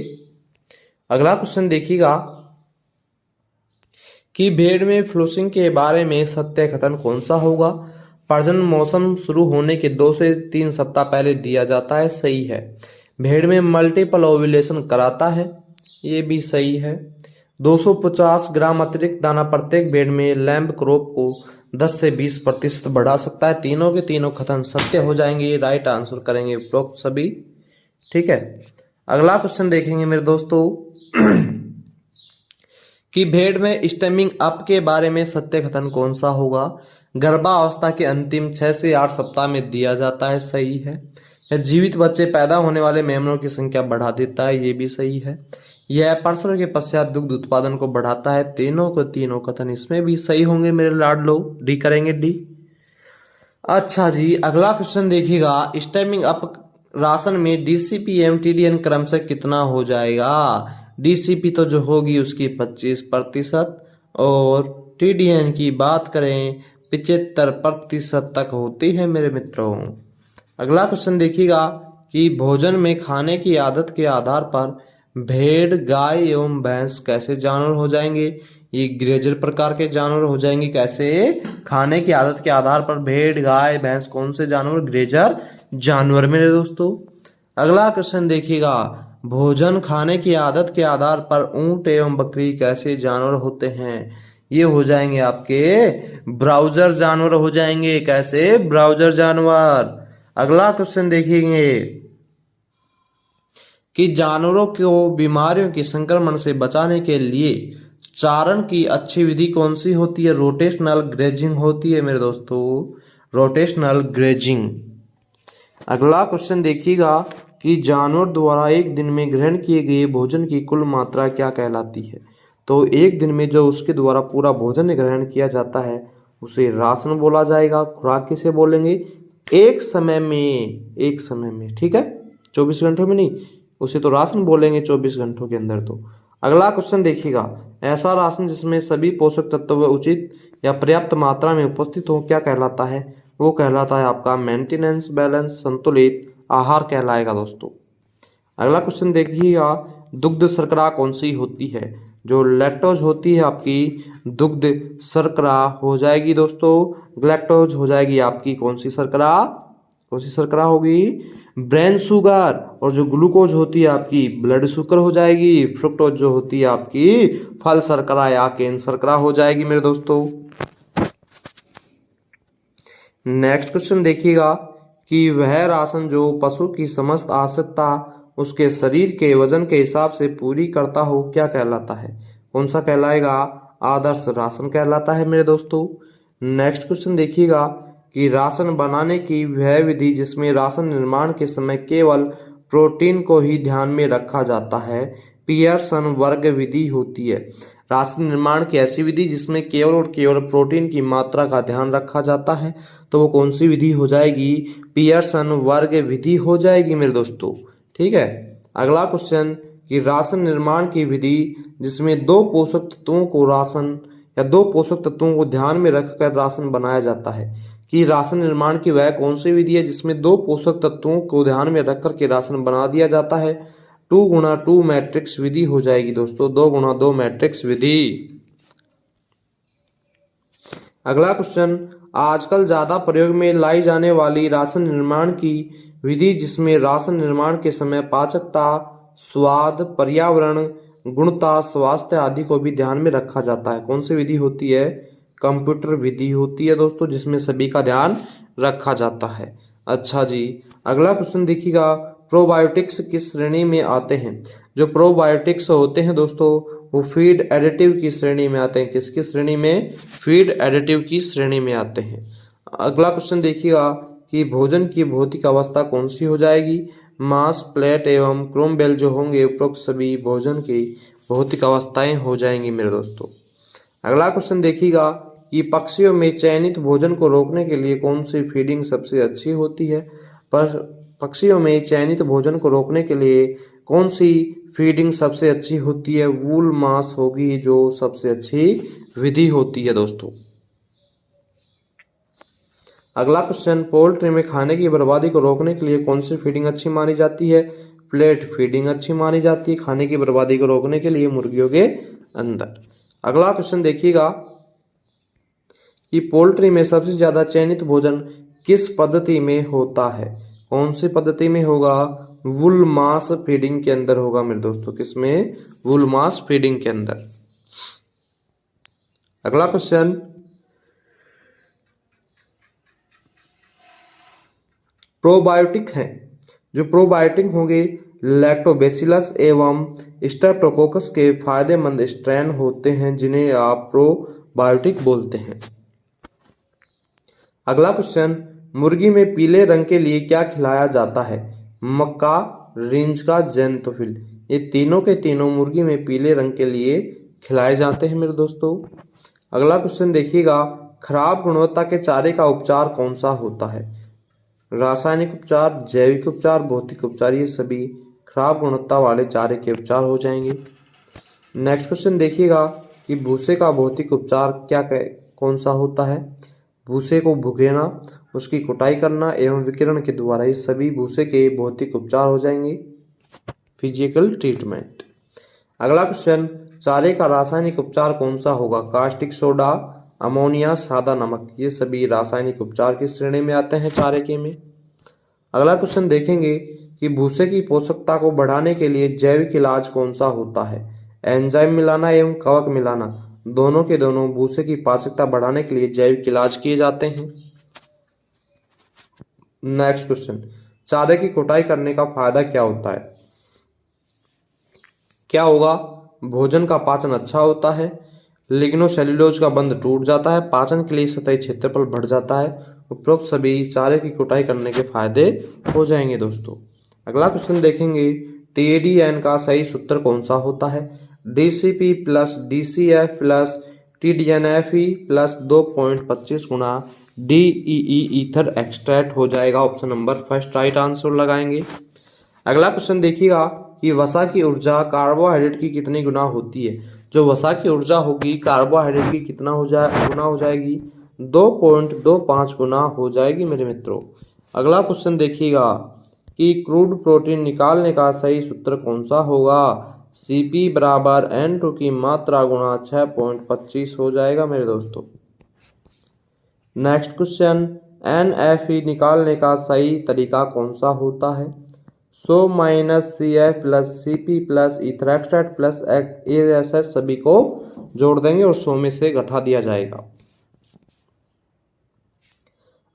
अगला क्वेश्चन देखिएगा कि भेड़ में फ्लूसिंग के बारे में सत्य कथन कौन सा होगा। प्रजनन मौसम शुरू होने के 2 से 3 सप्ताह पहले दिया जाता है, सही है। भेड़ में मल्टीपल ओव्यूलेशन कराता है, ये भी सही है। 250 ग्राम अतिरिक्त दाना प्रत्येक भेड़ में लैम्ब क्रॉप को 10 से 20% बढ़ा सकता है। तीनों के तीनों कथन सत्य हो जाएंगे। राइट आंसर करेंगे उपरोक्त सभी। ठीक है। अगला क्वेश्चन देखेंगे मेरे दोस्तों कि भेड़ में स्टेमिंग अप के बारे में सत्य कथन कौन सा होगा। गर्भावस्था के अंतिम 6 से 8 सप्ताह में दिया जाता है, सही है। यह जीवित बच्चे पैदा होने वाले मेमनों की संख्या बढ़ा देता है, ये भी सही है। यह प्रसव के पश्चात दुग्ध उत्पादन को बढ़ाता है। तीनों को तीनों कथन इसमें भी सही होंगे मेरे लाडलो। डी करेंगे डी। अच्छा जी अगला क्वेश्चन देखिएगा स्टेमिंग अप राशन में DCP एवं TDN क्रम से कितना हो जाएगा। DCP तो जो होगी उसकी 25% और TDN की बात करें 75% तक होती है मेरे मित्रों। अगला क्वेश्चन देखिएगा कि भोजन में खाने की आदत के आधार पर भेड़, गाय एवं भैंस कैसे जानवर हो जाएंगे। ये ग्रेजर प्रकार के जानवर हो जाएंगे। कैसे? खाने की आदत के आधार पर भेड़, गाय, भैंस कौन से जानवर? ग्रेजर जानवर मेरे दोस्तों। अगला क्वेश्चन देखिएगा भोजन खाने की आदत के आधार पर ऊंट एवं बकरी कैसे जानवर होते हैं। ये हो जाएंगे आपके ब्राउजर जानवर हो जाएंगे। कैसे? ब्राउजर जानवर। अगला क्वेश्चन देखेंगे कि जानवरों को बीमारियों के संक्रमण से बचाने के लिए चारण की अच्छी विधि कौन सी होती है। रोटेशनल ग्रेजिंग होती है मेरे दोस्तों, रोटेशनल ग्रेजिंग। अगला क्वेश्चन देखिएगा कि जानवर द्वारा एक दिन में ग्रहण किए गए भोजन की कुल मात्रा क्या कहलाती है। तो एक दिन में जो उसके द्वारा पूरा भोजन ग्रहण किया जाता है उसे राशन बोला जाएगा। खुराक किसे बोलेंगे? एक समय में, ठीक है, 24 घंटों में नहीं, उसे तो राशन बोलेंगे 24 घंटों के अंदर। तो अगला क्वेश्चन देखिएगा, ऐसा राशन जिसमें सभी पोषक तत्व उचित या पर्याप्त मात्रा में उपस्थित हो क्या कहलाता है? वो कहलाता है आपका मेंटेनेंस बैलेंस संतुलित आहार कहलाएगा दोस्तों। अगला क्वेश्चन देखिएगा, दुग्ध शर्करा कौन सी होती है? जो लैक्टोज होती है आपकी दुग्ध शर्करा हो जाएगी दोस्तों, ग्लैक्टोज हो जाएगी आपकी कौन सी शर्करा होगी? Brain sugar. और जो ग्लूकोज होती है आपकी ब्लड शुगर हो जाएगी। फ्रुक्टोज जो होती है आपकी फल शर्करा या केन शर्करा हो जाएगी मेरे दोस्तों। नेक्स्ट क्वेश्चन देखिएगा कि वह राशन जो पशु की समस्त आवश्यकता उसके शरीर के वजन के हिसाब से पूरी करता हो क्या कहलाता है? कौन सा कहलाएगा? आदर्श राशन कहलाता है मेरे दोस्तों। नेक्स्ट क्वेश्चन देखिएगा कि राशन बनाने की वह विधि जिसमें राशन निर्माण के समय केवल प्रोटीन को ही ध्यान में रखा जाता है पियर्सन वर्ग विधि होती है। राशन निर्माण की ऐसी विधि जिसमें केवल और केवल प्रोटीन की मात्रा का ध्यान रखा जाता है तो वो कौन सी विधि हो जाएगी? पियर्सन वर्ग विधि हो जाएगी मेरे दोस्तों। ठीक है। अगला क्वेश्चन कि राशन निर्माण की विधि जिसमें दो पोषक तत्वों को ध्यान में रखकर राशन बनाया जाता है, कि राशन निर्माण की वह कौन सी विधि है जिसमें दो पोषक तत्वों को ध्यान में रखकर के राशन बना दिया जाता है? 2x2 मैट्रिक्स विधि हो जाएगी दोस्तों, 2x2 मैट्रिक्स विधि। अगला क्वेश्चन, आजकल ज्यादा प्रयोग में लाई जाने वाली राशन निर्माण की विधि जिसमें राशन निर्माण के समय पाचकता, स्वाद, पर्यावरण, गुणता, स्वास्थ्य आदि को भी ध्यान में रखा जाता है, कौन सी विधि होती है? कंप्यूटर विधि होती है दोस्तों, जिसमें सभी का ध्यान रखा जाता है। अच्छा जी, अगला क्वेश्चन देखिएगा, प्रोबायोटिक्स किस श्रेणी में आते हैं? जो प्रोबायोटिक्स होते हैं दोस्तों वो फीड एडिटिव की श्रेणी में आते हैं। किसकी श्रेणी में? फीड एडिटिव की श्रेणी में आते हैं। अगला क्वेश्चन देखिएगा कि भोजन की भौतिक अवस्था कौन सी हो जाएगी? मांस, प्लेट एवं क्रोमबेल जो होंगे उपरोक्त सभी भोजन की भौतिक अवस्थाएं हो जाएंगी मेरे दोस्तों। अगला क्वेश्चन देखिएगा कि पक्षियों में चयनित भोजन को रोकने के लिए कौन सी फीडिंग सबसे अच्छी होती है? पर पक्षियों में चयनित भोजन को रोकने के लिए कौन सी फीडिंग सबसे अच्छी होती है? वूल मास होगी जो सबसे अच्छी विधि होती है दोस्तों। अगला क्वेश्चन, पोल्ट्री में खाने की बर्बादी को रोकने के लिए कौन सी फीडिंग अच्छी मानी जाती है? प्लेट फीडिंग अच्छी मानी जाती है खाने की बर्बादी को रोकने के लिए मुर्गियों के अंदर। अगला क्वेश्चन देखिएगा कि पोल्ट्री में सबसे ज्यादा चयनित भोजन किस पद्धति में होता है? कौन सी पद्धति में होगा? वुल मास फीडिंग के अंदर होगा मेरे दोस्तों। किसमें? वुल मास फीडिंग के अंदर। अगला क्वेश्चन, प्रोबायोटिक हैं। जो प्रोबायोटिक होंगे लैक्टोबैसिलस एवं स्ट्रेप्टोकोकस के फायदेमंद स्ट्रेन होते हैं जिन्हें आप प्रोबायोटिक बोलते हैं। अगला क्वेश्चन, मुर्गी में पीले रंग के लिए क्या खिलाया जाता है? मक्का, रिंजका, ज़ैंथोफिल, ये तीनों के तीनों मुर्गी में पीले रंग के लिए खिलाए जाते हैं मेरे दोस्तों। अगला क्वेश्चन देखिएगा, खराब गुणवत्ता के चारे का उपचार कौन सा होता है? रासायनिक उपचार, जैविक उपचार, भौतिक उपचार, ये सभी खराब गुणवत्ता वाले चारे के उपचार हो जाएंगे। नेक्स्ट क्वेश्चन देखिएगा कि भूसे का भौतिक उपचार कौन सा होता है? भूसे को भुगेना, उसकी कुटाई करना एवं विकिरण के द्वारा, ये सभी भूसे के भौतिक उपचार हो जाएंगे, फिजिकल ट्रीटमेंट। अगला क्वेश्चन, चारे का रासायनिक उपचार कौन सा होगा? कास्टिक सोडा, अमोनिया, सादा नमक, ये सभी रासायनिक उपचार की श्रेणी में आते हैं चारे के में। अगला क्वेश्चन देखेंगे कि भूसे की पोषकता को बढ़ाने के लिए जैविक इलाज कौन सा होता है? एंजाइम मिलाना एवं कवक मिलाना, दोनों के दोनों भूसे की पाचकता बढ़ाने के लिए जैविक इलाज किए जाते हैं। नेक्स्ट क्वेश्चन, चारे की कुटाई करने का फायदा क्या होता है? क्या होगा? भोजन का पाचन अच्छा होता है, लिग्नोसेल्यूलोज का बंध टूट जाता है, पाचन के लिए सतही क्षेत्रफल बढ़ जाता है। उपरोक्त सभी चारे की कुटाई करने के फायदे हो जाएंगे दोस्तों। अगला क्वेश्चन देखेंगे, TADN का सही सूत्र कौन सा होता है? DCP plus DCF plus TDNFE plus 2.25 गुणा DEE ईथर एक्सट्रैक्ट हो जाएगा। Option number first right answer लगाएंगे। अगला क्वेश्चन देखिएगा कि वसा की ऊर्जा कार्बोहाइड्रेट की कितनी गुना होती है। जो वसा की ऊर्जा होगी कार्बोहाइड्रेट की कितना गुना हो जाएगी, 2.25 गुना हो जाएगी मेरे मित्रों। अगला क्वेश्चन देखिएगा कि क्रूड प्रोटीन निकालने का सही सूत्र कौन सा होगा। Cp बराबर N2 की मात्रा गुणा 6.25 हो जाएगा मेरे दोस्तों। नेक्स्ट क्वेश्चन, NFE निकालने का सही तरीका कौन सा होता है। 100 - CF + CP + इथरेक्टेट + ASS सभी को जोड़ देंगे और 100 में से घटा दिया जाएगा।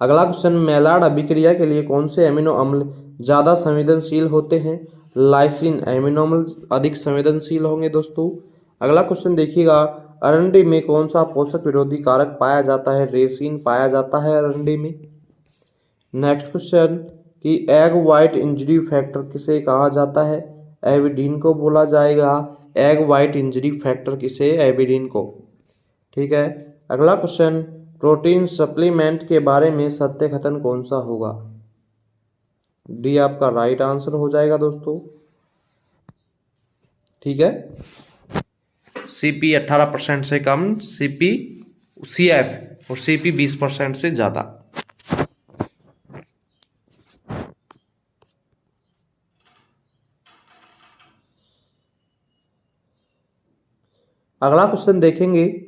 अगला क्वेश्चन, मेलार्ड अभिक्रिया के लिए कौन से एमिनो अम्ल ज़्यादा संवेदनशील होते हैं। लाइसिन एमिनो अम्ल अधिक संवेदनशील होंगे दोस्तों। अगला क्वेश्चन देखिएगा, अरंडी में कौन सा पोषक विरोधी कारक पाया जाता है। रेसिन पाया जाता है अरंडी में। नेक्स्ट क्वेश्चन कि एग वाइट इंजरी फैक्टर किसे कहा जाता है। एविडीन को बोला जाएगा। एग वाइट इंजरी फैक्टर किसे, एविडीन को। ठीक है। अगला क्वेश्चन, प्रोटीन सप्लीमेंट के बारे में सत्य कथन कौन सा होगा। डी आपका राइट आंसर हो जाएगा दोस्तों। ठीक है। CP 18% से कम, CF और CP 20% से ज्यादा। अगला क्वेश्चन देखेंगे,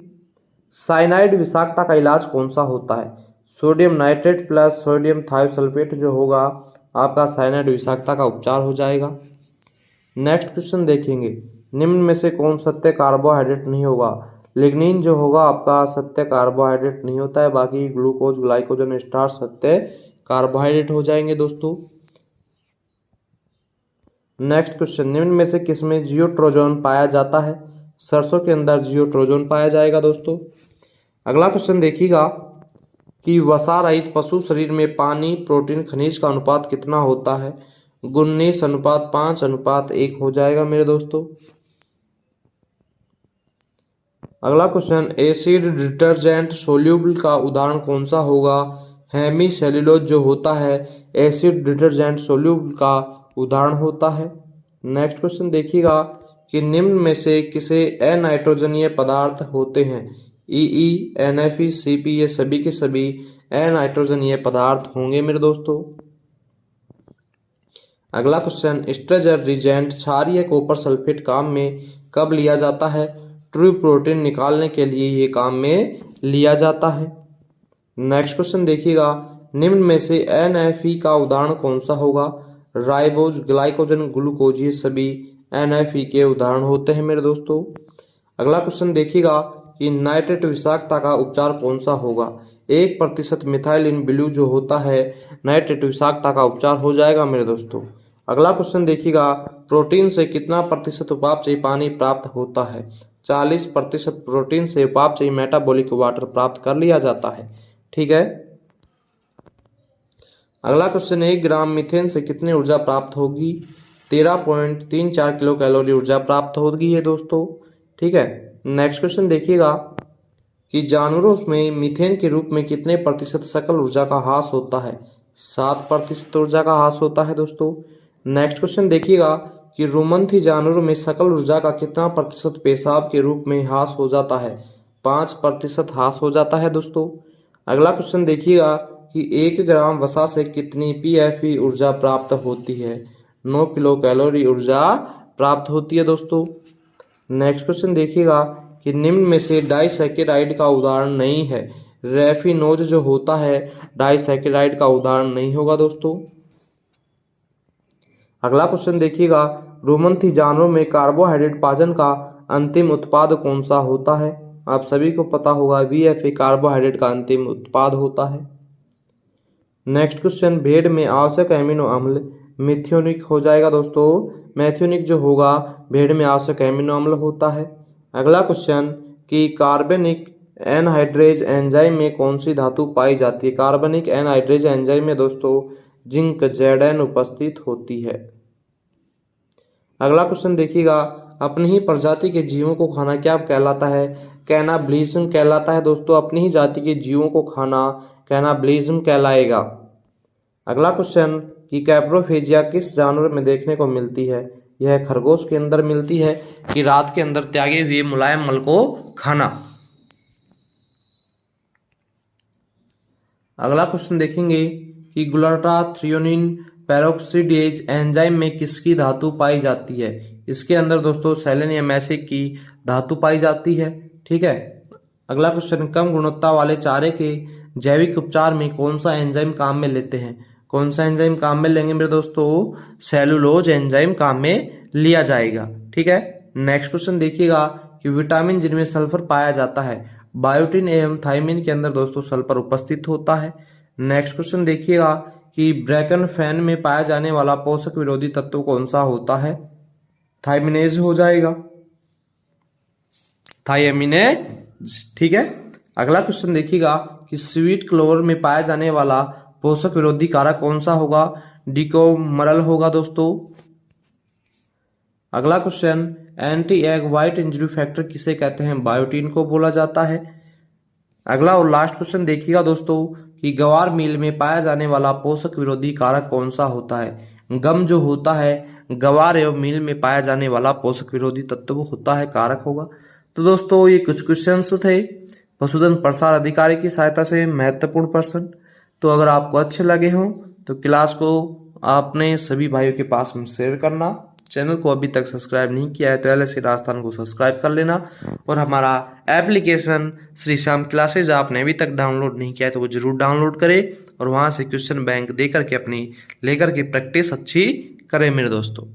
साइनाइड विषाक्तता का इलाज कौन सा होता है। Sodium nitrate plus sodium thiosulphate जो होगा आपका साइनाइड विषाक्तता का उपचार हो जाएगा। नेक्स्ट क्वेश्चन देखेंगे, निम्न में से कौन सत्य कार्बोहाइड्रेट नहीं होगा। लिग्निन जो होगा आपका सत्य कार्बोहाइड्रेट नहीं होता है, बाकी ग्लूकोज ग्लाइकोजन स्टार्च सत्य कार्बोहाइड्रेट हो जाएंगे दोस्तों। नेक्स्ट क्वेश्चन, निम्न में से किसमें जियोट्रोजोन पाया जाता है। सरसों के अंदर जियोट्रोजोन पाया जाएगा दोस्तों। अगला क्वेश्चन देखिएगा कि वसा रहित पशु शरीर में पानी प्रोटीन खनिज का अनुपात कितना होता है। 19:5:1 हो जाएगा मेरे दोस्तों। अगला क्वेश्चन, एसिड डिटर्जेंट सोल्यूबल का उदाहरण कौन सा होगा। हेमी सेल्यूलोज जो होता है एसिड डिटर्जेंट सोल्यूबल का उदाहरण होता है। नेक्स्ट क्वेश्चन देखिएगा कि निम्न में से किसे अनाइट्रोजनीय पदार्थ होते हैं। ई, NFE, CP ये सभी के सभी अनाइट्रोजनीय पदार्थ होंगे मेरे दोस्तों। अगला क्वेश्चन, स्ट्रेजर रिजेंट क्षारीय कॉपर सल्फेट काम में कब लिया जाता है। ट्रू प्रोटीन निकालने के लिए ये काम में लिया जाता है। नेक्स्ट क्वेश्चन देखिएगा, निम्न में से NFE का उदाहरण कौन सा होगा। राइबोज ग्लाइकोजन ग्लूकोज ये सभी NFE के उदाहरण होते हैं मेरे दोस्तों। अगला क्वेश्चन देखिएगा कि नाइट्रेट विषाक्तता का उपचार कौन सा होगा। 1% मिथाइलिन ब्लू जो होता है नाइट्रेट विषाक्तता का उपचार हो जाएगा मेरे दोस्तों। अगला क्वेश्चन देखिएगा, प्रोटीन से कितना प्रतिशत उपापचयी पानी प्राप्त होता है। 40% प्रोटीन से उपापचयी मेटाबॉलिक वाटर प्राप्त कर लिया जाता है। ठीक है। अगला क्वेश्चन, 1 ग्राम मीथेन से कितनी ऊर्जा प्राप्त होगी। 13.34 किलो कैलोरी ऊर्जा प्राप्त होगी ये दोस्तों। ठीक है। नेक्स्ट क्वेश्चन देखिएगा कि जानवरों में मीथेन के रूप में कितने प्रतिशत सकल ऊर्जा का ह्रास होता है। 7% ऊर्जा का ह्रास होता है दोस्तों। नेक्स्ट क्वेश्चन देखिएगा कि रुमंथी जानवरों में सकल ऊर्जा का कितना प्रतिशत पेशाब के रूप में ह्रास हो जाता है। 5% ह्रास हो जाता है दोस्तों। अगला क्वेश्चन देखिएगा कि 1 ग्राम वसा से कितनी PFE ऊर्जा प्राप्त होती है। 9 किलो कैलोरी ऊर्जा प्राप्त होती है दोस्तों। नेक्स्ट क्वेश्चन देखिएगा कि निम्न में से डाइसैकेराइड का उदाहरण नहीं है। रेफिनोज जो होता है डाइसैकेराइड का उदाहरण नहीं होगा दोस्तों। अगला क्वेश्चन देखिएगा, रुमंथी जानवरों में कार्बोहाइड्रेट पाचन का अंतिम उत्पाद कौन सा होता है। आप सभी को पता होगा VFA कार्बोहाइड्रेट का अंतिम उत्पाद होता है। नेक्स्ट क्वेश्चन, भेड़ में आवश्यक एमिनो अम्ल मिथ्योनिक हो जाएगा दोस्तों। मैथ्योनिक जो होगा भेड़ में आवश्यक एमिनो अम्ल होता है। अगला क्वेश्चन कि कार्बनिक एनहाइड्रेज एंजाइम में कौन सी धातु पाई जाती है। कार्बनिक एनहाइड्रेज एंजाइम में दोस्तों जिंक Zn उपस्थित होती है। अगला क्वेश्चन देखिएगा, अपनी ही प्रजाति के जीवों को खाना क्या कहलाता है। कैनाबलिज्म कहलाता है दोस्तों। अपनी ही जाति के जीवों को खाना कैनाबलिज्म कहलाएगा। अगला क्वेश्चन कि कैप्रोफेजिया किस जानवर में देखने को मिलती है। यह खरगोश के अंदर मिलती है कि रात के अंदर त्यागे हुए मुलायम मल को खाना। अगला क्वेश्चन देखेंगे कि ग्लूटाथ्रियोनिन पेरोक्सीडेज एंजाइम में किसकी धातु पाई जाती है। इसके अंदर दोस्तों सेलेनियम एसिड की धातु पाई जाती है। ठीक है। अगला क्वेश्चन, कम गुणवत्ता वाले चारे के जैविक उपचार में कौन सा एंजाइम काम में लेते हैं। कौन सा एंजाइम काम में लेंगे मेरे दोस्तों, सेलुलोज एंजाइम काम में लिया जाएगा। ठीक है। नेक्स्ट क्वेश्चन देखिएगा कि विटामिन जिनमें सल्फर पाया जाता है, बायोटिन एवं थायमिन के अंदर दोस्तों सल्फर उपस्थित होता है। नेक्स्ट क्वेश्चन देखिएगा कि ब्रैकनफेन में पाया जाने वाला पोषक विरोधी तत्व कौन सा होता है। थायमिनेज हो जाएगा, थायमिनेज। ठीक है। अगला क्वेश्चन देखिएगा कि स्वीट क्लोवर में पाया जाने वाला पोषक विरोधी कारक कौन सा होगा। डिकोमरल होगा दोस्तों। अगला question, anti egg white injury factor किसे कहते हैं। बायोटिन को बोला जाता है। अगला और लास्ट क्वेश्चन देखिएगा दोस्तों कि गवार मील में पाया जाने वाला पोषक विरोधी कारक कौन सा होता है। गम जो होता है गवार एवं मील में पाया जाने वाला पोषक विरोधी तत्व होता है, कारक होगा। तो दोस्तों ये कुछ क्वेश्चंस थे पशुधन प्रसार अधिकारी की सहायता से, महत्वपूर्ण प्रश्न। तो अगर आपको अच्छे लगे हों तो क्लास को आपने सभी भाइयों के पास में शेयर करना। चैनल को अभी तक सब्सक्राइब नहीं किया है तो एलएससी राजस्थान को सब्सक्राइब कर लेना। और हमारा एप्लीकेशन श्री श्याम क्लासेज आपने अभी तक डाउनलोड नहीं किया है तो वो जरूर डाउनलोड करें और वहाँ से क्वेश्चन बैंक दे करके अपनी लेकर के प्रैक्टिस अच्छी करें मेरे दोस्तों।